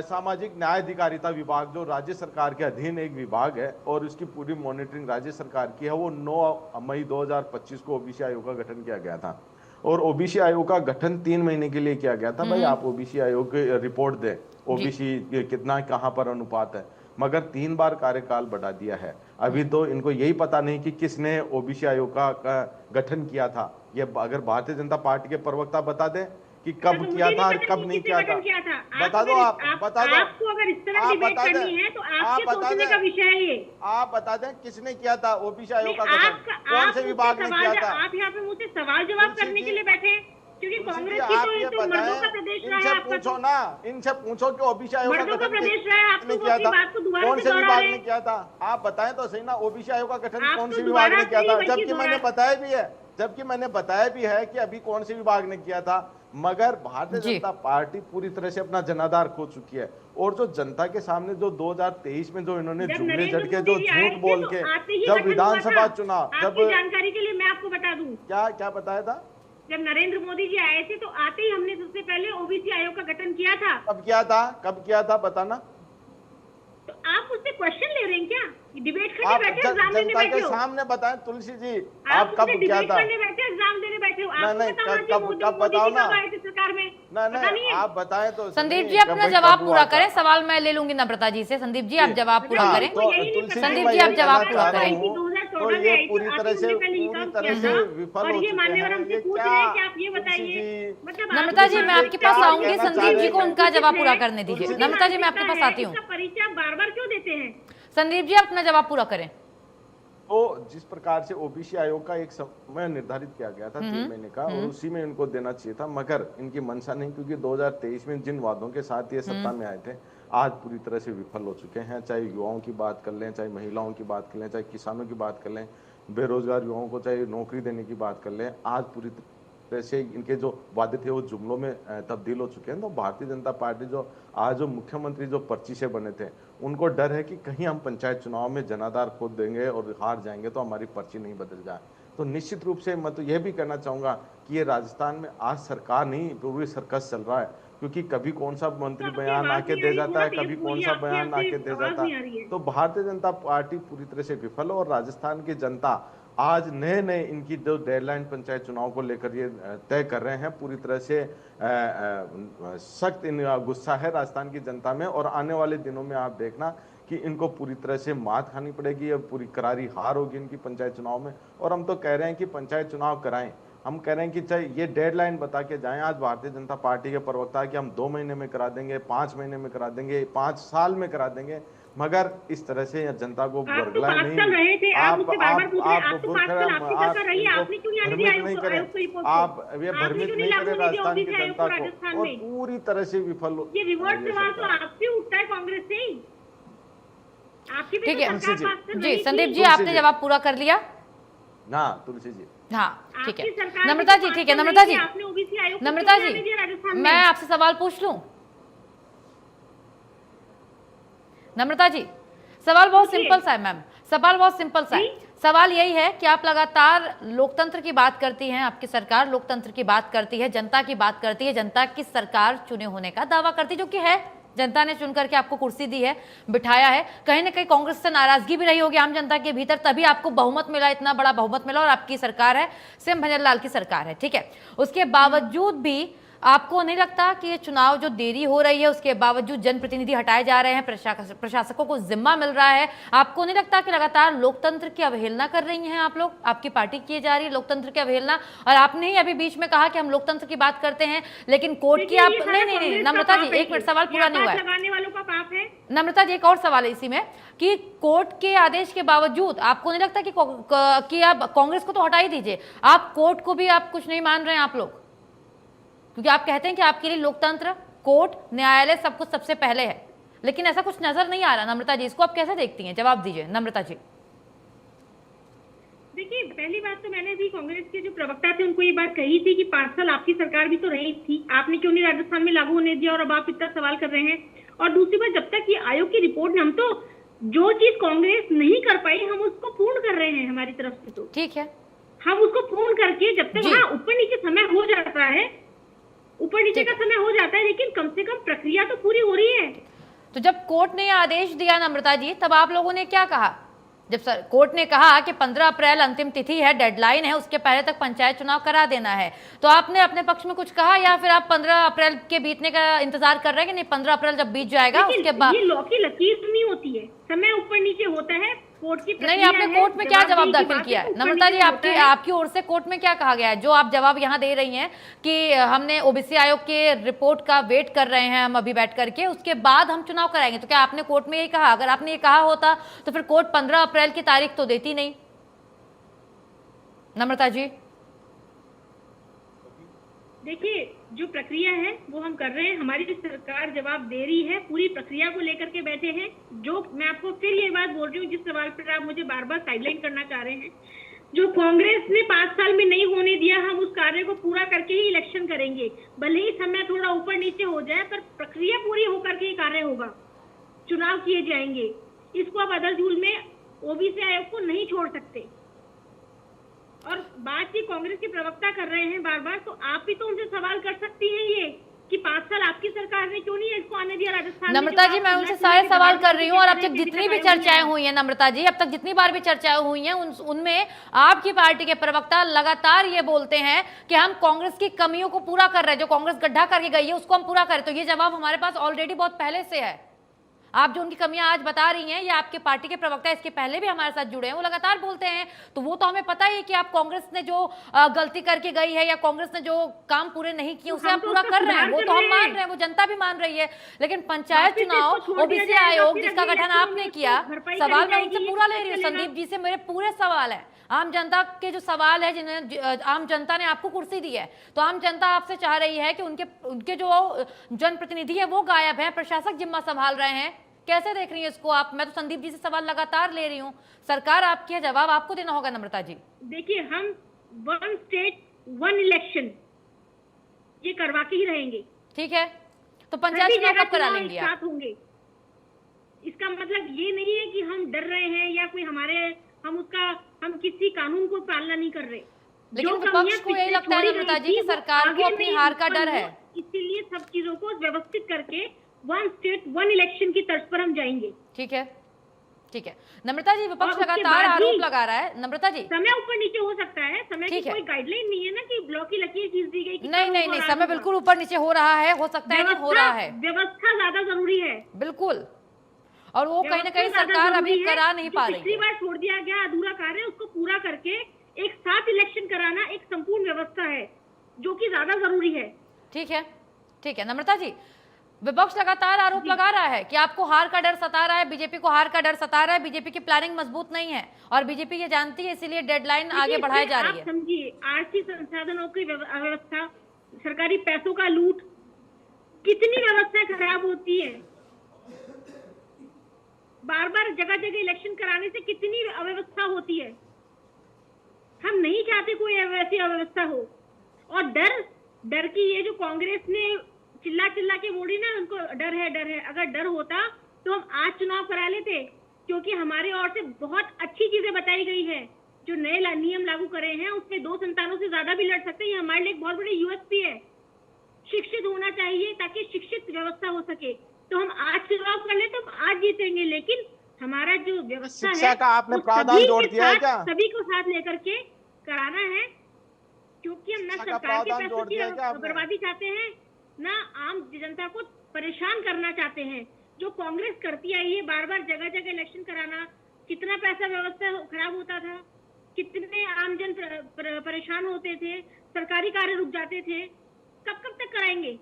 सामाजिक न्याय अधिकारिता विभाग, जो राज्य सरकार के अधीन एक विभाग है और उसकी पूरी मॉनिटरिंग राज्य सरकार की है, वो 9 मई 2025 को ओबीसी आयोग का गठन किया गया था। और ओबीसी आयोग का गठन 3 महीने के लिए किया गया था। भाई आप ओबीसी आयोग की रिपोर्ट दें, ओबीसी कितना कहां पर अनुपात है, मगर 3 बार कार्यकाल बढ़ा दिया है। अभी तो इनको यही पता नहीं कि किसने ओबीसी आयोग का गठन किया था। ये अगर भारतीय जनता पार्टी के प्रवक्ता बता दें कि कब किया था और कब नहीं किया था, बता दो। आप बता दो, आपको अगर इस तरह डिबेट करनी है तो आपके सोचने का विषय है ये। आप बता दें किसने किया था ओबीसी आयोग का गठन, कौन से विभाग ने किया था? आप यहाँ पे मुझसे सवाल जवाब करने के लिए बैठे हैं, क्योंकि कांग्रेस की तो मर्दों का प्रदेश रहा है। इनसे पूछो ना, इनसे पूछो कि ओबीसी आयोग का गठन प्रदेश रहा है, आपने किया था, कौन से विभाग ने किया था? आप बताएं तो सही ना, ओबीसी आयोग का गठन कौन से विभाग ने किया था? जबकि मैंने बताया भी है कि अभी कौन से विभाग ने किया था। मगर भारतीय जनता पार्टी पूरी तरह से अपना जनाधार खो चुकी है, और जो जनता के सामने जो 2023 में जो इन्होंने जुमले झटके, जो झूठ बोल के, जब विधानसभा चुनाव, जब जानकारी के लिए मैं आपको बता दूं, क्या बताया था, जब नरेंद्र मोदी जी आए थे तो आते ही हमने सबसे पहले ओबीसी आयोग का गठन किया था। कब किया था बताना। तो आप उससे क्वेश्चन ले रहे हैं क्या? डिबेट करने बैठे, एग्जाम देने बैठे हो? सामने बताएं तुलसी जी, आप कब किया था? एग्जाम देने बैठे हो? कब बताओ ना। सरकार में नहीं, आप बताएं तो। संदीप जी, अपना जवाब पूरा करें, सवाल मैं ले लूंगी नम्रता जी से। संदीप जी, आप जवाब पूरा करें। संदीप जी, आप जवाब पूरा करें। तो ये पूरी तरह से विफल हो चुके हैं। नम्रता जी, मैं आपके पास आऊंगी, संदीप जी को उनका जवाब पूरा करने दीजिए। नम्रता जी, मैं आपके पास आती हूँ। परिचय बार-बार क्यों देते हैं? संदीप जी, आप अपना जवाब पूरा करें। तो जिस प्रकार से ओबीसी आयोग का एक समय निर्धारित किया गया था 3 महीने का, और उसी में इनको देना चाहिए था, मगर इनकी मंशा नहीं, क्योंकि 2023 में जिन वादों के साथ ये सत्ता में आए थे आज पूरी तरह से विफल हो चुके हैं। चाहे युवाओं की बात कर लें, चाहे महिलाओं की बात कर लें, चाहे किसानों की बात कर लें, बेरोजगार युवाओं को चाहे नौकरी देने की बात कर लें, आज पूरी तरह से इनके जो वादे थे वो जुमलों में तब्दील हो चुके हैं। तो भारतीय जनता पार्टी जो आज जो मुख्यमंत्री जो पर्ची से बने थे, उनको डर है कि कहीं हम पंचायत चुनाव में जनाधार खो देंगे और हार जाएंगे तो हमारी पर्ची नहीं बदल जाए। तो निश्चित रूप से मैं तो यह भी कहना चाहूंगा कि ये राजस्थान में आज सरकार नहीं, पूरी सर्कस चल रहा है, क्योंकि कभी कौन सा मंत्री बयान आके दे जाता है, कभी कौन सा बयान आके दे जाता है। तो भारतीय जनता पार्टी पूरी तरह से विफल है, और राजस्थान की जनता आज नए नए इनकी जो डेडलाइन पंचायत चुनाव को लेकर ये तय कर रहे हैं, पूरी तरह से सख्त गुस्सा है राजस्थान की जनता में। और आने वाले दिनों में आप देखना कि इनको पूरी तरह से मात खानी पड़ेगी और पूरी करारी हार होगी इनकी पंचायत चुनाव में। और हम तो कह रहे हैं कि पंचायत चुनाव कराएं, हम कह रहे हैं कि चाहे ये डेडलाइन बता के जाएं आज भारतीय जनता पार्टी के प्रवक्ता कि हम 2 महीने में करा देंगे, 5 महीने में करा देंगे, 5 साल में करा देंगे, मगर इस तरह से जनता को बरगला नहीं। आप भ्रमित नहीं करें, आप ये भ्रमित नहीं करें राजस्थान की जनता को, और पूरी तरह से विफल। ये रिवर्स सवाल तो आपसे उठता है कांग्रेस से। ठीक है जी, संदीप जी आपने जवाब पूरा कर लिया ना, तुलसी जी। हाँ ठीक है, नम्रता जी ठीक है, नम्रता जी, नम्रता जी मैं आपसे सवाल पूछ लूं? नम्रता जी सवाल बहुत सिंपल सा है मैम, सवाल बहुत सिंपल सा है। सवाल यही है कि आप लगातार लोकतंत्र की बात करती हैं, आपकी सरकार लोकतंत्र की बात करती है, जनता की बात करती है, जनता की सरकार चुने होने का दावा करती है, जो कि है, जनता ने चुन करके आपको कुर्सी दी है, बिठाया है। कहीं ना कहीं कांग्रेस से नाराजगी भी रही होगी आम जनता के भीतर, तभी आपको बहुमत मिला, इतना बड़ा बहुमत मिला, और आपकी सरकार है, सिम भंजरलाल की सरकार है, ठीक है। उसके बावजूद भी आपको नहीं लगता कि ये चुनाव जो देरी हो रही है, उसके बावजूद जनप्रतिनिधि हटाए जा रहे हैं, प्रशासकों को जिम्मा मिल रहा है, आपको नहीं लगता कि लगातार लोकतंत्र की अवहेलना कर रही हैं आप लोग, आपकी पार्टी किए जा रही है लोकतंत्र की अवहेलना? और आपने ही अभी बीच में कहा कि हम लोकतंत्र की बात करते हैं, लेकिन कोर्ट की आप नहीं, नम्रता जी एक मिनट, सवाल पूरा नहीं हुआ है। नम्रता जी एक और सवाल है इसी में कि कोर्ट के आदेश के बावजूद आपको नहीं लगता कि आप कांग्रेस को तो हटा ही दीजिए, आप कोर्ट को भी आप कुछ नहीं मान रहे हैं आप लोग? क्योंकि आप कहते हैं कि आपके लिए लोकतंत्र, कोर्ट, न्यायालय सब कुछ सबसे पहले है, लेकिन ऐसा कुछ नजर नहीं आ रहा। नम्रता जी इसको आप कैसे देखती हैं, जवाब दीजिए नम्रता जी। देखिए, पहली बात तो मैंने भी कांग्रेस के जो प्रवक्ता थे उनको ये बात कही थी कि 5 साल आपकी सरकार भी तो रही थी, आपने क्यों नहीं राजस्थान में लागू होने दिया, और अब आप इतना सवाल कर रहे हैं। और दूसरी बात, जब तक ये आयोग की रिपोर्ट, हम तो जो चीज कांग्रेस नहीं कर पाई हम उसको पूर्ण कर रहे हैं हमारी तरफ से, तो ठीक है, हम उसको पूर्ण करके जब तक हाँ ऊपर नीचे समय हो जाता है, ऊपर नीचे का समय हो जाता है, लेकिन कम से कम प्रक्रिया तो पूरी हो रही है। तो जब कोर्ट ने आदेश दिया नम्रता जी, तब आप लोगों ने क्या कहा? जब कोर्ट ने कहा कि 15 अप्रैल अंतिम तिथि है, डेडलाइन है, उसके पहले तक पंचायत चुनाव करा देना है, तो आपने अपने पक्ष में कुछ कहा, या फिर आप 15 अप्रैल के बीतने का इंतजार कर रहे हैं कि नहीं 15 अप्रैल जब बीत जाएगा उसके बाद? ये लॉ की लकीर नहीं होती है, समय ऊपर नीचे होता है, कोर्ट की नहीं। आपने कोर्ट में क्या जवाब दाखिल किया है नम्रता जी? आपकी ओर से कोर्ट में क्या कहा गया है, जो आप जवाब यहाँ दे रही हैं कि हमने ओबीसी आयोग के रिपोर्ट का वेट कर रहे हैं हम अभी बैठ करके, उसके बाद हम चुनाव कराएंगे, तो क्या आपने कोर्ट में यही कहा? अगर आपने ये कहा होता तो फिर कोर्ट 15 अप्रैल की तारीख तो देती नहीं नम्रता जी। देखिए, जो प्रक्रिया है वो हम कर रहे हैं, हमारी सरकार जवाब दे रही है, पूरी प्रक्रिया को लेकर के बैठे हैं। जो मैं आपको फिर ये बात बोल रही हूँ, जिस सवाल पर आप मुझे बार बार साइडलाइन करना चाह रहे हैं, जो कांग्रेस ने 5 साल में नहीं होने दिया, हम उस कार्य को पूरा करके ही इलेक्शन करेंगे, भले ही समय थोड़ा ऊपर नीचे हो जाए, पर प्रक्रिया पूरी होकर के ही कार्य होगा, चुनाव किए जाएंगे। इसको आप अदल झूल में ओबीसी आयोग को नहीं छोड़ सकते। और बात की कांग्रेस के प्रवक्ता कर रहे हैं बार बार, तो आप भी तो उनसे सवाल कर सकती हैं ये कि 5 साल आपकी सरकार ने क्यों नहीं इसको आने दिया राजस्थान में। नम्रता जी मैं उनसे सारे सवाल कर रही हूँ, और अब तक जितनी भी चर्चाएं हुई हैं नम्रता जी, अब तक जितनी बार भी चर्चाएं हुई हैं उनमें आपकी पार्टी के प्रवक्ता लगातार ये बोलते हैं कि हम कांग्रेस की कमियों को पूरा कर रहे हैं, जो कांग्रेस गड्ढा करके गई है उसको हम पूरा करें। तो ये जवाब हमारे पास ऑलरेडी बहुत पहले से है, आप जो उनकी कमियां आज बता रही हैं, ये आपके पार्टी के प्रवक्ता इसके पहले भी हमारे साथ जुड़े हैं, वो लगातार बोलते हैं। तो वो तो हमें पता ही है कि आप कांग्रेस ने जो गलती करके गई है या कांग्रेस ने जो काम पूरे नहीं किए उसे आप पूरा कर रहे हैं, वो तो हम मान रहे हैं, वो जनता भी मान रही है। लेकिन पंचायत चुनाव, ओबीसी आयोग जिसका गठन आपने किया, सवाल मैं उनसे पूरा ले रही हूँ, संदीप जी से मेरे पूरे सवाल है। आम जनता के जो सवाल है, जिन्हें आम जनता ने आपको कुर्सी दी है, तो आम जनता आपसे चाह रही है कि उनके जो जनप्रतिनिधि है वो गायब है, प्रशासक जिम्मा संभाल रहे हैं। कैसे देख रही है इसको आप? मैं तो संदीप जी से सवाल लगातार ले रही हूँ, सरकार आपकी है, जवाब आपको देना होगा नम्रता जी। देखिए, हम 1 स्टेट 1 इलेक्शन ये करवा के ही रहेंगे। ठीक है, तो पंचायत चुनाव कब करा लेंगे आप? होंगे। इसका मतलब ये नहीं है कि हम डर रहे हैं या कोई हम किसी कानून को पालना नहीं कर रहे। लेकिन विपक्ष को यही लगता है नम्रता जी कि सरकार को अपनी हार का डर है, इसीलिए सब चीजों को व्यवस्थित करके 1 स्टेट 1 इलेक्शन की तर्ज पर हम जाएंगे। ठीक है, ठीक है नम्रता जी, विपक्ष लगातार आरोप लगा रहा है। नम्रता जी, समय ऊपर नीचे हो सकता है, समय की कोई गाइडलाइन नहीं है ना कि ब्लॉक की लकीर खींच दी गई। नहीं, समय बिल्कुल ऊपर नीचे हो रहा है, हो सकता है नहीं हो रहा है। व्यवस्था ज्यादा जरूरी है, बिल्कुल, और वो कहीं ना कहीं सरकार अभी करा नहीं पा रही है। पिछली बार छोड़ दिया गया अधूरा कार्य, उसको पूरा करके एक साथ इलेक्शन कराना एक संपूर्ण व्यवस्था है जो कि ज्यादा जरूरी है। ठीक है, ठीक है नम्रता जी, विपक्ष लगातार आरोप लगा रहा है कि आपको हार का डर सता रहा है, बीजेपी को हार का डर सता रहा है, बीजेपी की प्लानिंग मजबूत नहीं है और बीजेपी ये जानती है, इसीलिए डेडलाइन आगे बढ़ाई जा रही है। समझिए, आर्थिक संसाधनों की अव्यवस्था, सरकारी पैसों का लूट, कितनी व्यवस्थाएं खराब होती है। बार बार जगह जगह इलेक्शन कराने से कितनी अव्यवस्था होती है। हम नहीं चाहते कोई ऐसी अव्यवस्था हो। और डर की ये जो कांग्रेस ने चिल्ला चिल्ला के बोली ना, उनको डर है। अगर डर होता तो हम आज चुनाव करा लेते, क्योंकि हमारे ओर से बहुत अच्छी चीजें बताई गई है। जो नए नियम लागू करे हैं उसमें 2 संतानों से ज्यादा भी लड़ सकते हैं। ये हमारे लिए एक बहुत बड़ी यूएसपी है। शिक्षित होना चाहिए ताकि शिक्षित व्यवस्था हो सके। तो हम आज चुनाव कर ले तो हम आज जीतेंगे, लेकिन हमारा जो व्यवस्था शिक्षा है का आपने प्रावधान जोड़ दिया है क्या? सभी को साथ लेकर के कराना है, क्योंकि हम ना सरकार के पैसों की बर्बादी चाहते हैं, ना आम जनता को परेशान करना चाहते हैं। जो कांग्रेस करती आई है, बार बार जगह जगह इलेक्शन कराना, कितना पैसा व्यवस्था खराब होता था, कितने आमजन परेशान होते थे, सरकारी कार्य रुक जाते थे। कब तक कराएंगे?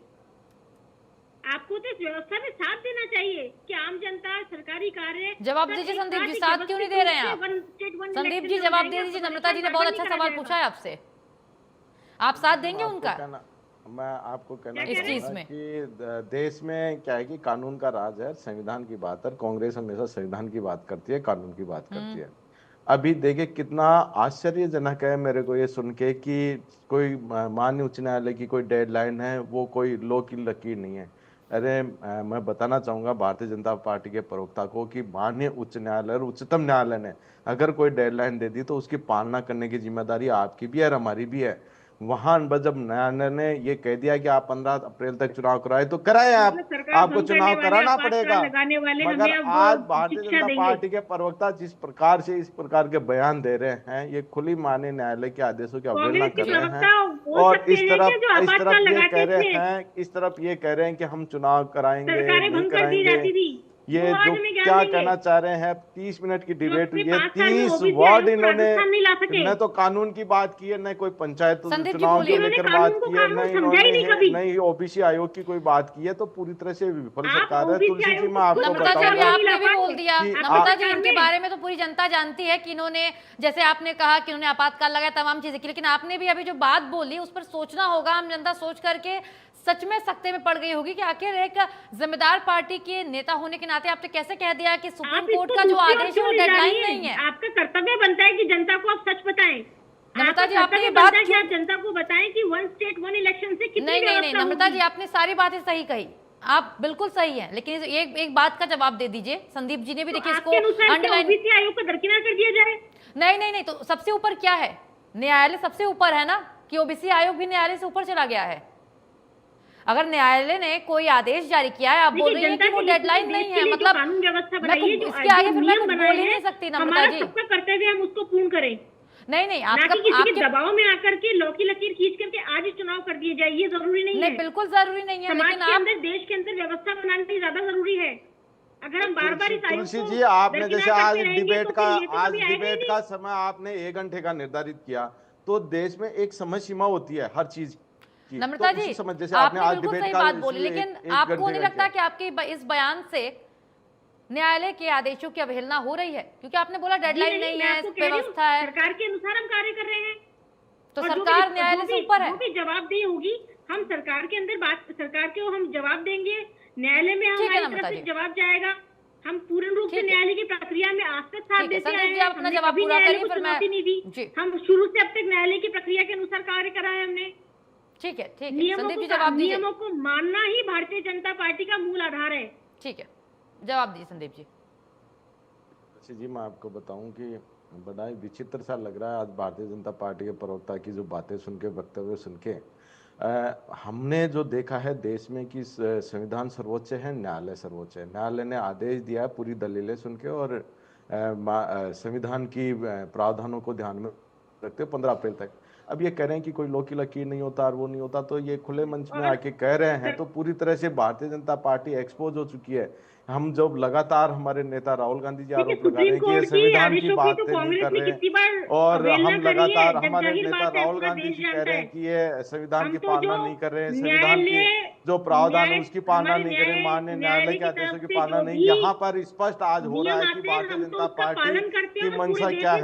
आपको तो इस व्यवस्था में साथ देना चाहिए कि आम जनता सरकारी कार्य। जवाब दीजिए संदीप जी, साथ क्यों नहीं दे रहे हैं आप? संदीप जी जवाब दे दीजिए, नम्रता जी ने बहुत अच्छा सवाल पूछा है आपसे, आप साथ देंगे उनका? मैं आपको कहना इस चीज में कि देश में क्या है कि कानून का राज है, संविधान की बात है। कांग्रेस हमेशा संविधान की बात करती है, कानून की बात करती है। अभी देखिए कितना आश्चर्यजनक है मेरे को ये सुन के कि कोई माननीय उच्च न्यायालय की कोई डेडलाइन है, वो कोई लो की लकीर नहीं है। अरे मैं बताना चाहूंगा भारतीय जनता पार्टी के प्रवक्ता को कि माननीय उच्च न्यायालय और उच्चतम न्यायालय ने अगर कोई डेडलाइन दे दी तो उसकी पालना करने की जिम्मेदारी आपकी भी है और हमारी भी है। वहां जब न्यायालय ने ये कह दिया कि आप 15 अप्रैल तक चुनाव कराए तो कराए, आपको चुनाव कराना पड़ेगा। मगर आज भारतीय जनता पार्टी के प्रवक्ता जिस प्रकार से इस प्रकार के बयान दे रहे हैं, ये खुली माननीय न्यायालय के आदेशों की अवहेलना कर रहे हैं। और इस तरफ ये कह रहे हैं कि हम चुनाव कराएंगे नहीं कराएंगे। ये जो क्या कहना चाह रहे हैं, 30 मिनट की डिबेट हुई है, 30 वार्ड इन्होंने न तो कानून की बात की है, न कोई पंचायत चुनाव को लेकर बात की है, नहीं ओबीसी आयोग की कोई बात की है। तो पूरी तरह से विफल सरकार है। तुलसी जी मैं आपको बताऊंगा, आपने भी बोल दिया नम्रता जी, इनके बारे में तो पूरी जनता जानती है कि इन्होंने, जैसे आपने कहा कि इन्होंने आपातकाल लगाया, तमाम चीजें की, लेकिन आपने भी अभी जो बात बोली उस पर सोचना होगा। आम जनता सोच करके सच में सकते में पड़ गई होगी कि आखिर एक जिम्मेदार पार्टी के नेता होने के नाते आपने कैसे कह दिया कि सुप्रीम कोर्ट का जो आदेश है वो डेडलाइन नहीं है। आपका कर्तव्य बनता है कि जनता को आप सच बताएं। नम्रता जी आपने ये बात क्या जनता को बताएं कि 1 स्टेट 1 इलेक्शन से कितनी नहीं नम्रता जी आपने सारी बातें सही कही, आप बिल्कुल सही है, लेकिन एक बात का जवाब दे दीजिए। संदीप जी ने भी देखिए इसको अंडरलाइन, ओबीसी आयोग को दरकिनार कर दिया जाए। नहीं तो सबसे ऊपर क्या है? न्यायालय सबसे ऊपर है ना, कि ओबीसी आयोग भी न्यायालय से ऊपर चला गया है। अगर न्यायालय ने कोई आदेश जारी किया है, आप बोल रही हैं कि वो डेडलाइन नहीं है, मतलब कानून व्यवस्था बनाई है, इसके आगे फिर मैं कुछ बोल ही नहीं सकती नम्रता जी। सबका कर्तव्य हम उसको पूर्ण करें। नहीं आपका किसी के दबाव में आकर के लौ की लकीर खींच करके आज ही चुनाव कर दिए जाए, ये जरूरी नहीं है। बिल्कुल जरूरी नहीं है, लेकिन आप देश के अंदर व्यवस्था बनानी ज्यादा जरूरी है। अगर हम बार बार इस आयोग तुलसी को जी, आपने जैसे दरकिनार आज करते रहेंगे डिबेट तो का फिर ये तो कभी आएगा ही नहीं। समय आपने 1 घंटे का निर्धारित किया, तो देश में एक समय सीमा होती है हर चीज की। नम्रता तो जी, उसी समय जैसे आपने आपने आज बिल्कुल डिबेट सही का बात बोली, इशू लेकिन एक आपको घंटे नहीं का लगता किया। कि आपके इस बयान से न्यायालय के आदेशों की अवहेलना हो रही है? क्योंकि आपने बोला डेडलाइन नहीं मैं है, आपको कह रही हूँ, व्यवस्था है, सरकार के अनुसार हम कार्य कर रहे हैं। तो और सरकार न्यायालय से ऊपर है। जो भी जवाबदेही होगी, हम सरकार के अंदर सरकार को हम जवाब देंगे, न्यायालय में ठीक है हमारी नम्रता तरफ से जी, जवाब जाएगा। हम पूर्ण रूप से ठीक है, न्यायालय की प्रक्रिया में आज तक साथ ठीक है। देते आए संदीप जी, हैं। आप अपना हमने जवाब कभी पूरा न्यायालय करिए, को फिर मैं चुनौती नहीं दी। जी, हम शुरू से अब तक न्यायालय की प्रक्रिया के अनुसार कार्य करा है हमने। ठीक है, ठीक है। नियमों संदीप जी को जवाब दीजिए। नियमों को मानना ही भारतीय जनता पार्टी का मूल आधार है। ठीक है, जवाब दीजिए संदीप जी। जी, मैं आपको बताऊं कि बड़ा ही विचित्र सा लग रहा है आज भारतीय जनता पार्टी के प्रवक्ता की जो बातें सुन के, वक्तव्य सुन के। हमने जो देखा है देश में कि संविधान सर्वोच्च है, न्यायालय सर्वोच्च है। न्यायालय ने आदेश दिया है पूरी दलीलें सुन के और संविधान की प्रावधानों को ध्यान में रखते 15 अप्रैल तक। अब ये कह रहे हैं कि कोई लोकी लकीर नहीं होता और वो नहीं होता, तो ये खुले मंच में आके कह रहे हैं, तो पूरी तरह से भारतीय जनता पार्टी एक्सपोज हो चुकी है। हम जब लगातार हमारे नेता राहुल गांधी जी आरोप लगा रहे हैं कि ये संविधान की बातें नहीं कर रहे, और हम लगातार हमारे नेता राहुल गांधी जी कह रहे हैं कि ये संविधान की पालना नहीं कर रहे हैं, संविधान की जो प्रावधान है उसकी पालना नहीं कर रहे, माननीय न्यायालय के आदेशों की पालना नहीं। यहाँ पर स्पष्ट आज हो रहा है कि भारतीय जनता पार्टी की मंशा क्या है।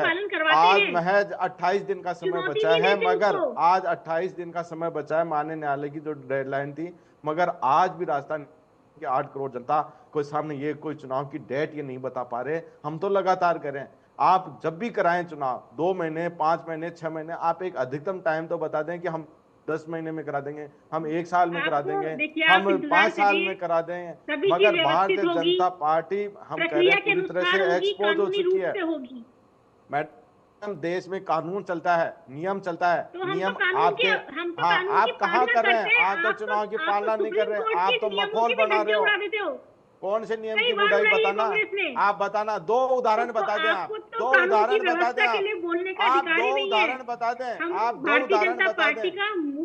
आज महज 28 दिन का समय बचा है, मगर आज 28 दिन का समय बचा है माननीय न्यायालय की जो डेडलाइन थी, मगर आज भी राजस्थान कि 8 करोड़ जनता को सामने ये कोई चुनाव की डेट ये नहीं बता पा रहे। हम तो लगातार करें, आप जब भी कराएं चुनाव 2 महीने, 5 महीने, 6 महीने, आप एक अधिकतम टाइम तो बता दें कि हम 10 महीने में करा देंगे, हम 1 साल में करा देंगे, हम 5 साल में करा देंगे। मगर भारतीय जनता पार्टी हम कह रहे हैं पूरी तरह से एक्सपोज हो चुकी है। मैडम, देश में कानून चलता है, नियम चलता है, नियम आपके आप कहाँ कर रहे हैं? आप तो चुनाव की पालना नहीं कर रहे, आप तो मखौल बना रहे हो। कौन से नियम की बुराई बताना, आप बताना, 2 उदाहरण बता दें, आप 2 उदाहरण बता दें, आप 2 उदाहरण बता दें, आप 2 उदाहरण बता दें।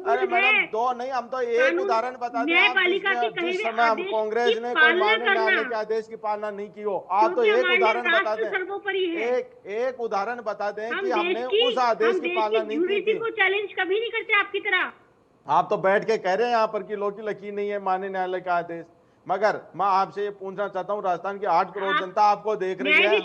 अरे मैडम 2 नहीं, हम तो 1 उदाहरण बता दें। जिस समय हम कांग्रेस ने कोई माननीय न्यायालय के आदेश की पालना नहीं की हो, आप तो 1 उदाहरण बता दें, एक उदाहरण बता दें कि हमने उस आदेश की पालना नहीं की थी। चैलेंज कभी नहीं करते आपकी तरह। आप तो बैठ के कह रहे हैं यहाँ पर कि लोकी लकीर नहीं है माननीय न्यायालय का आदेश, मगर मैं आपसे ये पूछना चाहता हूँ, राजस्थान की 8 करोड़ जनता आपको देख रही है, हम इस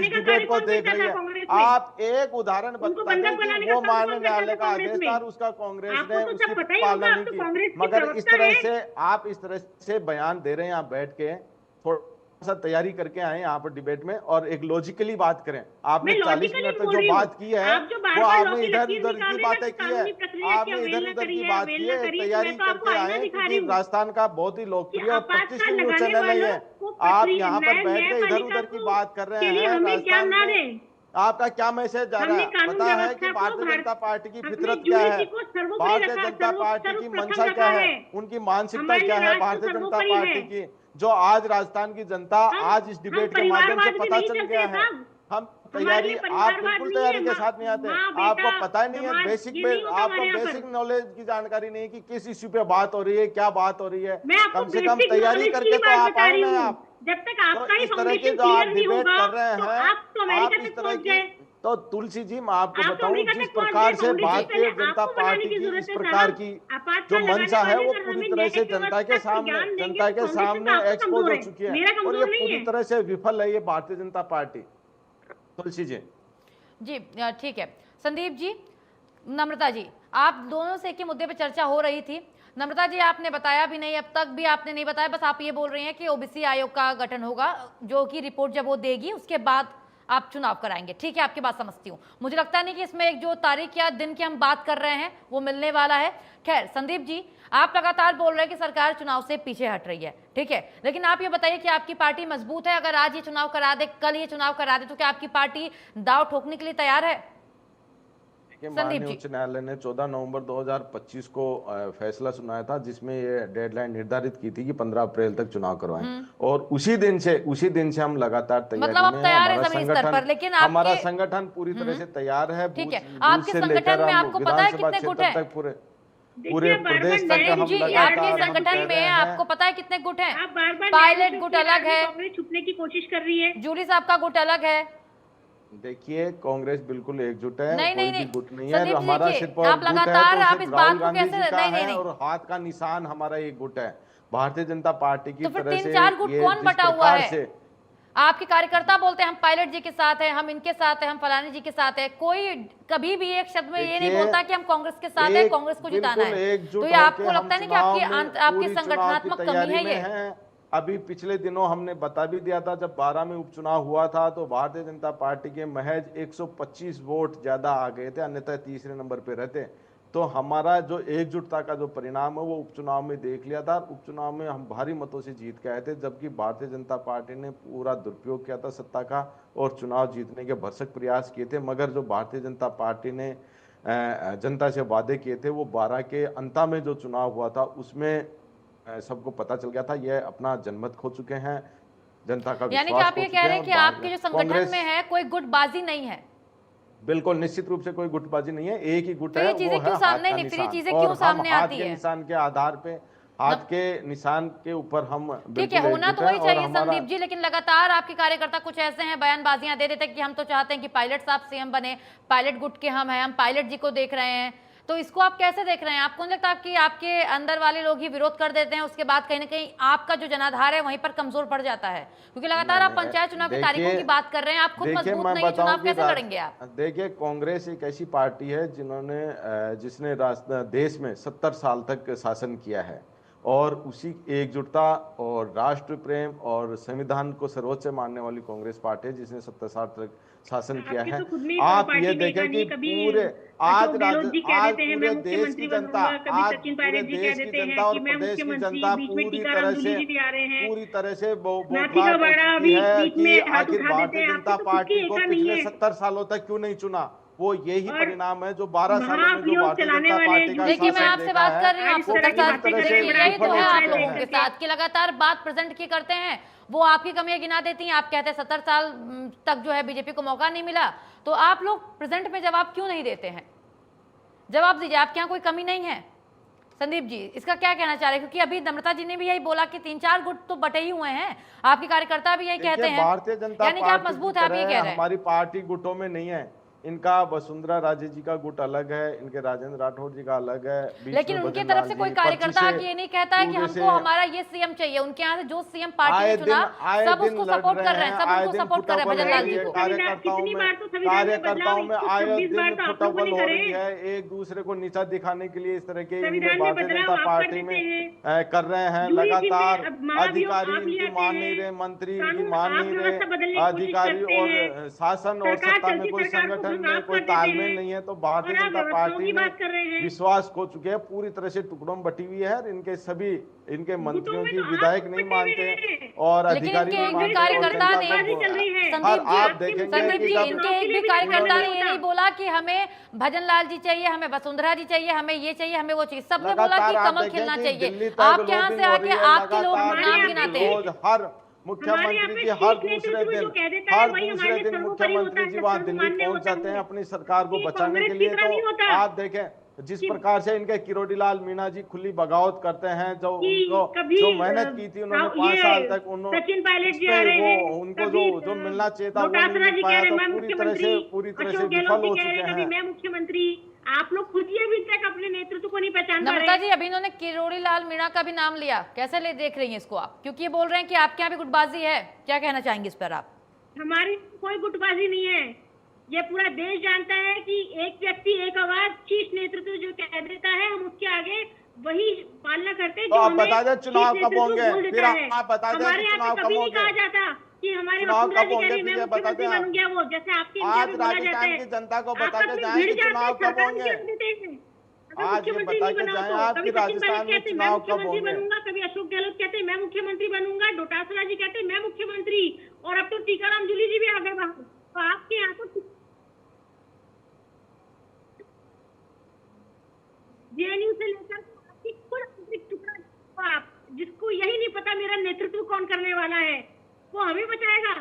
डिबेट को देख रही है। आप एक उदाहरण बता दें कि वो माननीय न्यायालय का आदेश था और उसका कांग्रेस ने उसकी पालना नहीं की। मगर इस तरह से आप इस तरह से बयान दे रहे हैं, आप बैठ के थोड़ा सा तैयारी करके आए यहाँ पर डिबेट में और एक लॉजिकली बात करें। आपने 40 मिनट तक जो बात की है वो आपने इधर उधर की बातें की है, आपने इधर उधर की बात की है, तैयारी करके आए, क्योंकि राजस्थान का बहुत ही लोकप्रिय और प्रतिष्ठित न्यूज चैनल है ये। आप यहाँ पर बैठ के इधर उधर की बात कर रहे हैं। राजस्थान में आपका क्या मैसेज जा रहा है? पता है कि भारतीय जनता पार्टी की फितरत क्या है, भारतीय जनता पार्टी की मंशा क्या है, उनकी मानसिकता क्या है भारतीय जनता पार्टी की, जो आज राजस्थान की जनता आज इस डिबेट के माध्यम से पता चल गया है। हम तैयारी, आप बिल्कुल तैयारी के साथ नहीं आते, आपको पता ही नहीं है बेसिक में, आपको बेसिक नॉलेज की जानकारी नहीं है कि किस इश्यू पे बात हो रही है, क्या बात हो रही है। कम से कम तैयारी करके तो आप आए ना। आप जब तक आपका इस तरह के जो आप डिबेट कर रहे हैं, आप इस तरह की, तो तुलसी जी मैं आपको बताऊं, जिस प्रकार से भारतीय जनता पार्टी की इस प्रकार की जो मंशा है वो पूरी तरह से जनता के सामने एक्सपोज हो चुकी है और ये पूरी तरह से विफल है ये भारतीय जनता पार्टी। तुलसी जी जी ठीक है। संदीप जी, नम्रता जी, आप दोनों से एक ही मुद्दे पे चर्चा हो रही थी। नम्रता जी, आपने बताया भी नहीं, अब तक भी आपने नहीं बताया, बस आप ये बोल रही हैं कि ओबीसी आयोग का गठन होगा, जो कि रिपोर्ट जब वो देगी उसके बाद आप चुनाव कराएंगे। ठीक है, आपकी बात समझती हूँ। मुझे लगता नहीं कि इसमें एक जो तारीख या दिन की हम बात कर रहे हैं वो मिलने वाला है। खैर संदीप जी, आप लगातार बोल रहे हैं कि सरकार चुनाव से पीछे हट रही है, ठीक है, लेकिन आप ये बताइए कि आपकी पार्टी मजबूत है? अगर आज ये चुनाव करा दे, कल ये चुनाव करा दे, तो क्या आपकी पार्टी दाव ठोकने के लिए तैयार है? माननीय उच्च न्यायालय ने 14 नवंबर 2025 को फैसला सुनाया था, जिसमें ये डेडलाइन निर्धारित की थी कि 15 अप्रैल तक चुनाव करवाएं, और उसी दिन से हम लगातार तैयारी में हैं। हमारा संगठन पूरी तरह से तैयार है। ठीक है, आपके संगठन में आपको पता है कितने गुट हैं? पूरे देखिए, बार-बार प्रदेश तक न्याय हम संदीप जी, लगातार आपके हम कह संगठन रहे में हैं। आपको पता है कितने गुट हैं? आप बार-बार पायलट गुट अलग है, कांग्रेस छुपने की कोशिश कर रही है। जूली साहब का गुट अलग है। देखिए, कांग्रेस बिल्कुल एकजुट है, नहीं कोई नहीं भी नहीं गुट नहीं है। संदीप जी, हमारा देखिए सिर्फ और आप गुट है लगातार तो आप सिर्फ इस राहुल बात को गांधी कैसे, जी का नहीं नहीं है, नहीं, और हाथ का निशान हमारा एक गुट है। भारतीय जनता पार्टी की तो फिर तरह तीन से चार गुट ये कौन जिस बटा हुआ प्रकार है? से आपके कार्यकर्ता बोलते हैं हम पायलट जी के साथ हैं, हम इनके साथ हैं, हम फलानी जी के साथ हैं। कोई कभी भी एक शब्द में ये नहीं देखिए, बोलता कि हम कांग्रेस के साथ हैं, एक कांग्रेस को जिताना बिल्कुल है। तो एकजुट ये होके आपको हम लगता है ना कि चुनाव में आपकी पूरी चुनाव की संगठनात्मक कमी तैयारी है में ये? हैं। अभी पिछले दिनों हमने बता भी दिया था, जब 12 में उपचुनाव हुआ था तो भारतीय जनता पार्टी के महज 125 वोट ज्यादा आ गए थे, अन्यथा तीसरे नंबर पे रहते। तो हमारा जो एकजुटता का जो परिणाम है वो उपचुनाव में देख लिया था। उपचुनाव में हम भारी मतों से जीत के आए थे, जबकि भारतीय जनता पार्टी ने पूरा दुरुपयोग किया था सत्ता का और चुनाव जीतने के भरसक प्रयास किए थे। मगर जो भारतीय जनता पार्टी ने जनता से वादे किए थे, वो 12 के अंत में जो चुनाव हुआ था उसमें सबको पता चल गया था। ये अपना जनमत खो चुके हैं, जनता का यानी कि विश्वास आप खो ये कह चुके रहे हैं। हैं कि और आपके जो संगठन कांग्रेस में है कोई गुटबाजी नहीं है? बिल्कुल निश्चित रूप से कोई गुटबाजी नहीं है, एक ही गुट तो है, ये वो चीजें है क्यों हाथ सामने का नहीं, फिर ये निशान। चीजें और क्यों हम सामने हाथ आती के है? निशान के आधार पे, हाथ के निशान के ऊपर हम ठीक है, बिल्कुल होना एकजुट तो हैं। वही और चाहिए हमारा संदीप जी, लेकिन लगातार आपके कार्यकर्ता कुछ ऐसे हैं, बयानबाजियां दे देते हैं कि हम तो चाहते हैं कि पायलट साहब सीएम बने, पायलट गुट के हम हैं, हम पायलट जी को देख रहे हैं। तो इसको आप कैसे देख रहे हैं? आपको नहीं लगता कि आपके अंदर वाले लोग ही विरोध कर देते हैं, उसके बाद कहीं ना कहीं आपका जो जनाधार है वहीं पर कमजोर पड़ जाता है? क्योंकि लगातार आप पंचायत चुनाव की तारीखों की बात कर रहे हैं, आप खुद देखिए मजबूत मैं नहीं है, बताऊं चुनाव कि कैसे लड़ेंगे आप? देखिए, कांग्रेस एक ऐसी पार्टी है जिसने देश में 70 साल तक शासन किया है, और उसी एकजुटता और राष्ट्र प्रेम और संविधान को सर्वोच्च मानने वाली कांग्रेस पार्टी है, जिसने 70 साल तक शासन किया आपके है। तो खुद में आप ये पार्टी में देखें कहानी, कि कभी पूरे अशोक गहलोत जी कह आज देते हैं मैं पूरे देश की मुख्यमंत्री जनता, बनूंगा, कभी आज सचिन पूरे पायलट जी कह देश की देते हैं जनता और कि मैं प्रदेश की मुख्यमंत्री, जनता बीच में पूरी टीकाराम जूली जी भी आ रहे हैं, पूरी तरह से नाथी बौखलाहट का हो बाड़ा चुकी अभी है बीच कि में हाथ आखिर उठा देते भारतीय हैं। जनता आपकी तो खुद पार्टी की को एक पिछले कहानी है। 70 सालों तक क्यों नहीं चुना। वो यही और परिणाम है जो 12 सालों में जो महाभियोग भारतीय चलाने जनता वाले पार्टी का देखिए, मैं शासन आपसे देखा बात कर रही हूँ, है, आप इस वो 70 तरह की पूरी साल बातें तरह कर से रहे हैं, बड़ा यही तो विफल है हो आप चुके लोगों के हैं। साथ कि लगातार बात प्रेजेंट की करते हैं, वो आपकी कमियां गिना देती हैं। आप कहते हैं 70 साल तक जो है बीजेपी को मौका नहीं मिला, तो आप लोग प्रेजेंट में जवाब क्यों नहीं देते हैं? जवाब दीजिए, आपके यहाँ कोई कमी नहीं है? संदीप जी, इसका क्या कहना चाह रहे हैं? क्योंकि अभी नम्रता जी ने भी यही बोला कि 3-4 गुट तो बटे ही हुए हैं, आपके कार्यकर्ता भी यही कहते हैं, भारतीय जनता यानी कि आप पार्टी मजबूत की है, आप ये तरह कह रहे हैं? हमारी पार्टी गुटों में नहीं है। इनका वसुंधरा राजे जी का गुट अलग है, इनके राजेंद्र राठौड़ जी का अलग है, बीच लेकिन में उनकी भजन तरफ लाल से जी कोई पर्ची कार्यकर्ता से आके ये नहीं कहता है कि पूरे हमको से हमारा ये सीएम चाहिए। उनके यहाँ से जो सीएम पार्टी आए ने दिन चुना आए सब दिन उसको लड़ सपोर्ट रहे कर रहे हैं, हैं, सब आए उनको दिन सपोर्ट कर रहे हैं, फुटबॉल भजन हो लाल रही जी है को। कार्यकर्ताओं कितनी में, बार तो संविधान में बदलाव, कार्यकर्ताओं में 126 बार तो आप लोगों फुटबॉल ने हो करे रही हैं। है। एक दूसरे को नीचा दिखाने के लिए इस तरह के इनमें संविधान में भारतीय बदलाव जनता आप कर पार्टी देते में हैं, कर रहे हैं। जूली जी में लगातार अब महाभियोग अधिकारी आप ले इनकी आते मान नहीं हैं, रहे, मंत्री इनकी कानून मान आप नहीं व्यवस्था बदलने रहे, की कोशिश अधिकारी करते और हैं, शासन और सरकार सत्ता में चलती कोई सरकार को संगठन भंग में आप कोई कर देते तालमेल हैं नहीं है। तो भारतीय और आप जनता व्यवस्थाओं पार्टी की ने बात कर रहे हैं। विश्वास खो चुके हैं, पूरी तरह से टुकड़ों में बटी हुई है। इनके सभी इनके गुटों मंत्रियों में की तो आप विधायक लोग नहीं बटे हुए मानते हैं। और लेकिन अधिकारी इनके नहीं एक भी मानते, और कार्यकर्ता जनता ने, गुटबाजी चल रही है। संदीप जी, आप देखेंगे संदीप कि जी, जब इनके एक भी कार्यकर्ता ने ये नहीं बोला कि हमें भजन लाल जी चाहिए, हमें वसुंधरा जी चाहिए, हमें ये चाहिए, हमें वो चाहिए। सबने बोला कि लगातार आप कमल देखें खिलना कि चाहिए। दिल्ली तक आपके यहाँ लॉबिंग से हो आके रही है, आपके लोग लगातार नाम गिनाते हैं। रोज हर हमारे यहाँ मुख्यमंत्री पे जी हर शीर्ष दूसरे नेतृत्व दिन जो कह देता है वही हमारे लिए सर्वोपरि होता मुख्यमंत्री है, जी वहां सर्व दिल्ली मान्य पहुंच होता जाते हैं है। अपनी सरकार को ये बचाने कांग्रेस के की लिए। तरह नहीं तो होता आप देखें जिस प्रकार से इनके किरोड़ीलाल मीणा जी खुली बगावत करते हैं, जो कि उनको कभी जो मेहनत की थी उन्होंने 5 ये साल तक, उन्होंने सचिन पायलट उस जी पे आ रहे वो हैं, उनको कभी जो मिलना चाहिए था वो नहीं डोटासरा मिल जी कह पाया, रहे तो हैं मैं मुख्यमंत्री, पूरी तरह से अशोक गहलोत विफल जी हो कह रहे चुके हैं कभी हैं। मैं मुख्यमंत्री। आप लोग खुद ही अभी तक अपने नेतृत्व को नहीं पहचान पा नम्रता रहे। जी, अभी इन्होंने किरोड़ी लाल मीणा का भी नाम लिया, कैसे ले देख रही हैं इसको आप? क्योंकि ये बोल रहे हैं कि आपके यहाँ भी गुटबाजी है, क्या कहना चाहेंगे इस पर आप? हमारी कोई गुटबाजी नहीं है। ये पूरा देश जानता है कि एक व्यक्ति एक आवाज शीर्ष नेतृत्व जो कह देता है हम उसके आगे वही पालना करते हैं। तो जो आप हमें बता दें चुनाव शीर्ष कब नेतृत्व होंगे, बोल फिर देता है। आप बता दें हमारे कि यहाँ चुनाव पे कब कभी नहीं कहा होंगे, जाता कि हमारे चुनाव वसुंधरा कब जी कह होंगे, रही मैं फिर ये बता मुख्यमंत्री दें आप। बनूंगी, वो जैसे आपके इंडिया आज में बोला जाता राजस्थान है। की जनता को आप बता के अपनी जाएं भिड़ कि जाते चुनाव कब सरकार होंगे। क्यों देते हैं? अगर आज ये मुख्यमंत्री बता नहीं के बनाओ जाएं तो आप कभी कि सचिन पायलट राजस्थान में कहते हैं मैं चुनाव कब मुख्यमंत्री होंगे। बनूंगा, कभी अशोक गहलोत कहते हैं मैं मुख्यमंत्री बनूंगा, डोटासरा जी कहते हैं मैं मुख्यमंत्री, और अब तो टीकाराम जूली जी भी आ गए बाहर। तो आपके यहाँ तो जेएनयू से लेकर आपकी खुद आंतरिक टुकड़ा, आप जिसको यही नहीं पता मेरा नेतृत्व कौन करने वाला है, वो हमें बचाएगा।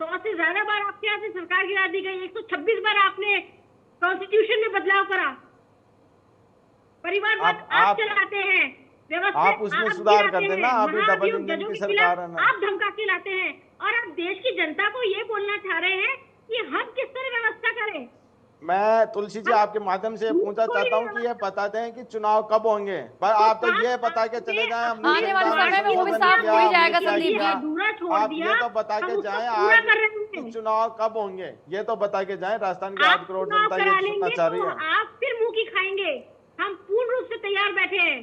100 से ज्यादा बार आपके यहाँ से सरकार गिरा दी गई, 126 बार आपने कॉन्स्टिट्यूशन में बदलाव करा। परिवारवाद आप चलाते हैं, व्यवस्था आप उसमें सुधार कर देना। अभी डबल इंजन की सरकार है ना, आप धमका के लाते हैं और आप देश की जनता को ये बोलना चाह रहे हैं कि हम किस तरह व्यवस्था करें। मैं तुलसी जी आपके माध्यम से पूछना चाहता हूँ कि ये बता दें कि चुनाव कब होंगे, पर आप तो ये बता के चले जाएं हमने आने वाले समय में वो भी साफ हो ही जाएगा संदीप जी। आप ये तो बता के जाएं आज कि चुनाव कब होंगे, ये तो बता के जाएं। राजस्थान की 8 करोड़ जनता ये सुनना चाह रही है। आप फिर मुंह की खाएंगे, हम पूर्ण रूप से तैयार बैठे हैं।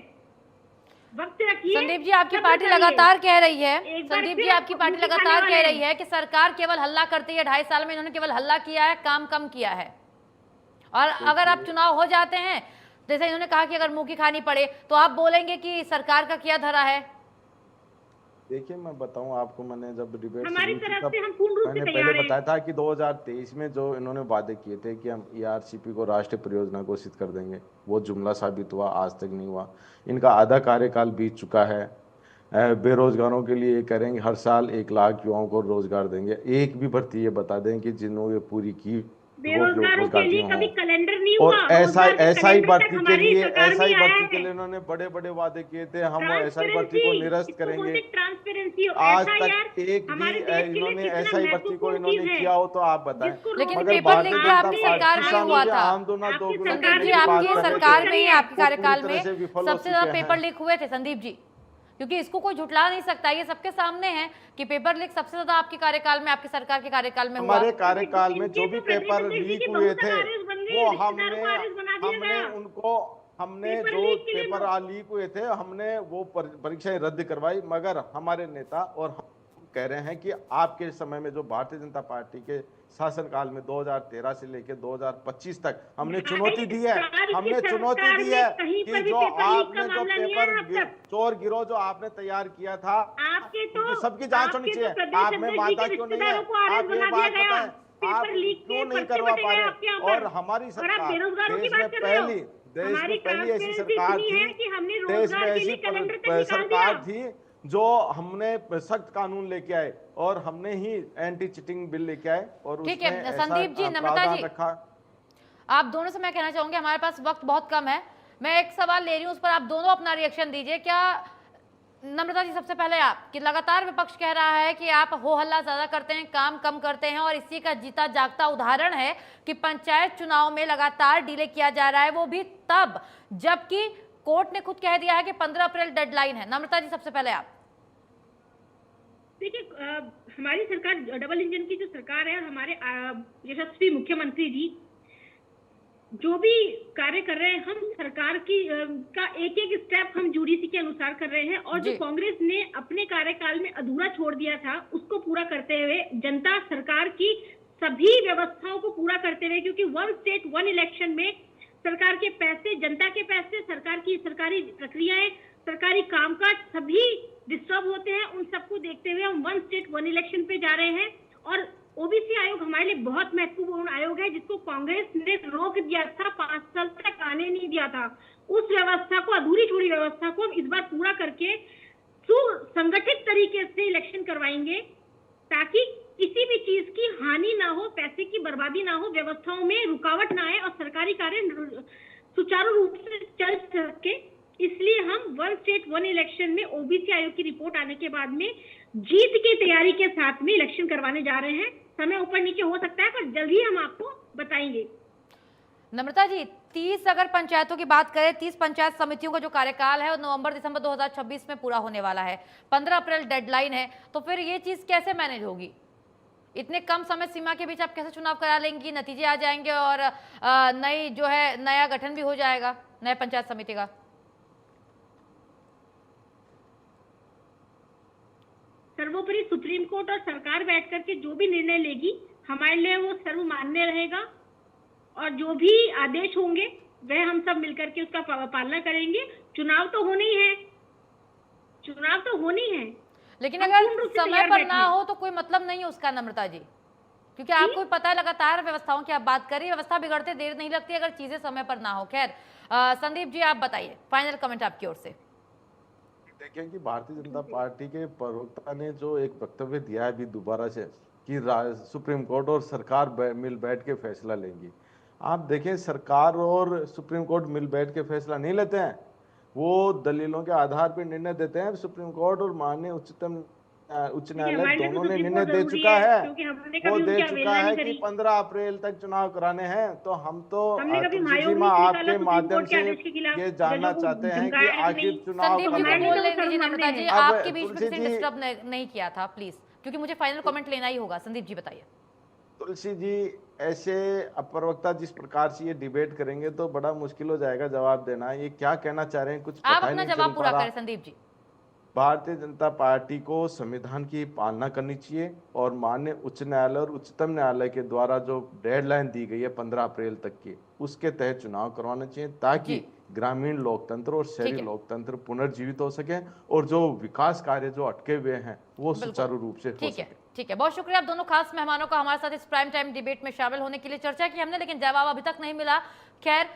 वक्त रखिए। संदीप जी आपकी पार्टी लगातार कह रही है, संदीप जी आपकी पार्टी लगातार कह रही है कि सरकार केवल हल्ला करती है, 2.5 साल में इन्होंने केवल हल्ला किया है, काम कम किया है। और अगर आप चुनाव हो जाते हैं, जैसे इन्होंने कहा कि अगर मुंह की खानी पड़े, तो आप बोलेंगे कि सरकार का क्या धरा है? देखिए मैं बताऊं आपको, मैंने जब डिबेट हमारी तरफ से हम पूर्ण रूप से मैंने तैयार पहले हैं। बताया था कि 2023 में जो इन्होंने वादे किए थे कि हम ERCP को राष्ट्रीय परियोजना घोषित कर देंगे, वो जुमला साबित हुआ, आज तक नहीं हुआ। इनका आधा कार्यकाल बीत चुका है। बेरोजगारों के लिए करेंगे, हर साल 1 लाख युवाओं को रोजगार देंगे। एक भी भर्ती ये बता दें कि जिन्होंने पूरी की बेरोजगारों के लिए कभी कैलेंडर नहीं और हुआ। ऐसा ही भर्ती के लिए इन्होंने इन्होंने बड़े बड़े वादे किए थे, हम ऐसा ही भर्ती को निरस्त करेंगे। आज तक एक भी इन्होंने ऐसा ही भर्ती को इन्होंने किया हो तो आप बताएं। लेकिन पेपर लीक तो आपकी सरकार में हुआ था संदीप जी, आपकी सरकार में ही, आपके कार्यकाल में सबसे ज्यादा पेपर लीक हुए थे संदीप जी, क्योंकि इसको कोई झुठला नहीं सकता, ये सबके सामने है कि पेपर लीक सबसे ज्यादा आपके कार्यकाल में, आपकी सरकार के कार्यकाल में हुआ। हमारे कार्यकाल में जो भी पेपर लीक हुए थे वो हमने जो पेपर लीक हुए थे हमने वो परीक्षाएं रद्द करवाई। मगर हमारे नेता और हम कह रहे हैं कि आपके समय में जो भारतीय जनता पार्टी के शासनकाल में 2013 से लेकर 2025 तक हमने चुनौती दी है, कि जो आपने जो पेपर चोर गिरोह जो आपने तैयार किया था, सबकी जांच होनी चाहिए। आप में मानता क्यों नहीं है? आप ये बात बताएं, आप क्यों नहीं करवा पा रहे? और हमारी सरकार देश में पहली ऐसी सरकार थी, देश में ऐसी सरकार थी जो हमने सख्त कानून लेके आए और हमने ही एंटी चीटिंग बिल लेके आए और ठीक है संदीप जी, नम्रता जी रखा। आप दोनों से मैं कहना चाहूंगी, हमारे पास वक्त बहुत कम है, मैं एक सवाल ले रही हूं, उस पर आप दोनों अपना रिएक्शन दीजिए। क्या नम्रता जी सबसे पहले आप कि लगातार विपक्ष कह रहा है कि आप हो हल्ला ज्यादा करते हैं, काम कम करते हैं, और इसी का जीता जागता उदाहरण है कि पंचायत चुनाव में लगातार डिले किया जा रहा है, वो भी तब जबकि कोर्ट ने खुद कह दिया है कि 15 अप्रैल डेडलाइन है। नम्रता जी सबसे पहले आप। देखिए हमारी सरकार डबल इंजन की जो सरकार है और हमारे यशस्वी मुख्यमंत्री जी जो भी कार्य कर रहे हैं, हम सरकार की का एक एक स्टेप हम यूडीसी के अनुसार कर रहे हैं। और जो कांग्रेस ने अपने कार्यकाल में अधूरा छोड़ दिया था उसको पूरा करते हुए, जनता सरकार की सभी व्यवस्थाओं को पूरा करते हुए, क्योंकि 1 स्टेट 1 इलेक्शन में सरकार के पैसे, जनता के पैसे, सरकार की सरकारी प्रक्रियाएं, सरकारी कामकाज सभी डिस्टर्ब होते हैं। उन सबको देखते हुए हम 1 स्टेट 1 इलेक्शन पे जा रहे हैं। और ओबीसी आयोग हमारे लिए बहुत महत्वपूर्ण आयोग है, जिसको कांग्रेस ने रोक दिया था, 5 साल तक आने नहीं दिया था। उस व्यवस्था को, अधूरी छोड़ी व्यवस्था को हम इस बार पूरा करके सुसंगठित तरीके से इलेक्शन करवाएंगे, ताकि किसी भी चीज की हानि ना हो, पैसे की बर्बादी ना हो, व्यवस्थाओं में रुकावट ना आए और सरकारी कार्य सुचारू रूप से चल सके। इसलिए हम 1 स्टेट 1 इलेक्शन में ओबीसी आयोग की रिपोर्ट आने के बाद में जीत की तैयारी के साथ में इलेक्शन करवाने जा रहे हैं। समय ऊपर नीचे हो सकता है, पर जल्द ही हम आपको बताएंगे। नम्रता जी, 30 अगर पंचायतों की बात करें, 30 पंचायत समितियों का जो कार्यकाल है वो नवंबर-दिसंबर 2026 में पूरा होने वाला है, 15 अप्रैल डेडलाइन है, तो फिर ये चीज कैसे मैनेज होगी? इतने कम समय सीमा के बीच आप कैसे चुनाव करा लेंगी? नतीजे आ जाएंगे और नई जो है नया गठन भी हो जाएगा नए पंचायत समिति का। सर्वोपरि सुप्रीम कोर्ट और सरकार बैठ करके जो भी निर्णय लेगी हमारे लिए वो सर्वमान्य रहेगा, और जो भी आदेश होंगे वह हम सब मिलकर के उसका पालना करेंगे। चुनाव तो होनी है, चुनाव तो होनी है, लेकिन अगर समय पर ना हो तो कोई मतलब नहीं है उसका नम्रता जी, क्योंकि आपको पता है लगातार व्यवस्थाओं की आप बात करिए, व्यवस्था बिगड़ते देर नहीं लगती अगर चीजें समय पर ना हो। खैर संदीप जी आप बताइए, फाइनल कमेंट आपकी ओर से। देखें कि भारतीय जनता पार्टी के प्रवक्ता ने जो एक वक्तव्य दिया है अभी दोबारा से कि सुप्रीम कोर्ट और सरकार मिल बैठ के फैसला लेंगी, आप देखें, सरकार और सुप्रीम कोर्ट मिल बैठ के फैसला नहीं लेते हैं, वो दलीलों के आधार पर निर्णय देते हैं। सुप्रीम कोर्ट और माननीय उच्च न्यायालय हमारे लिए तो दोनों ने सुप्रीम निर्णय कोर्ट दे जरूरी चुका है। क्योंकि हमने वो कभी दे उनकी चुका अवहेलना है नहीं कि करी। 15 अप्रैल तक चुनाव कराने हैं। तो हम तो हमने कभी तुलसी जी महायोग माँ नहीं निकाला आपके सुप्रीम माध्यम कोर्ट के से आदेश के खिलाफ, ये जानना जजों को चाहते हैं कि धमकाया नहीं। आखिर चुनाव संदीप जी कब को होंगे। बोल तो लेने दीजिए शर्म नम्रता मानते जी, हैं। अब आपके बीच में तुलसी किसी ने जी- डिस्टर्ब नहीं किया था प्लीज, क्योंकि मुझे फाइनल कमेंट लेना ही होगा। संदीप जी बताइए। तुलसी जी, ऐसे अप्रवक्ता जिस प्रकार से ये डिबेट करेंगे तो बड़ा मुश्किल हो जाएगा जवाब देना। ये क्या कहना चाह रहे हैं कुछ आप पता ही अपना नहीं चल जवाब पा पूरा रहा। करें संदीप जी। भारतीय जनता पार्टी को संविधान की पालना करनी चाहिए और माननीय उच्च न्यायालय और उच्चतम न्यायालय के द्वारा जो डेडलाइन दी गई है 15 अप्रैल तक की, उसके तहत चुनाव करवाने चाहिए ताकि जी। ग्रामीण लोकतंत्र और शहरी ठीक है। लोकतंत्र पुनर्जीवित हो सके और जो विकास कार्य जो अटके हुए हैं वो बिल्कुल। सुचारू रूप से हो ठीक है, सके। ठीक है। बहुत शुक्रिया आप दोनों खास मेहमानों का हमारे साथ इस प्राइम टाइम डिबेट में शामिल होने के लिए। चर्चा की हमने, लेकिन जवाब अभी तक नहीं मिला। खैर,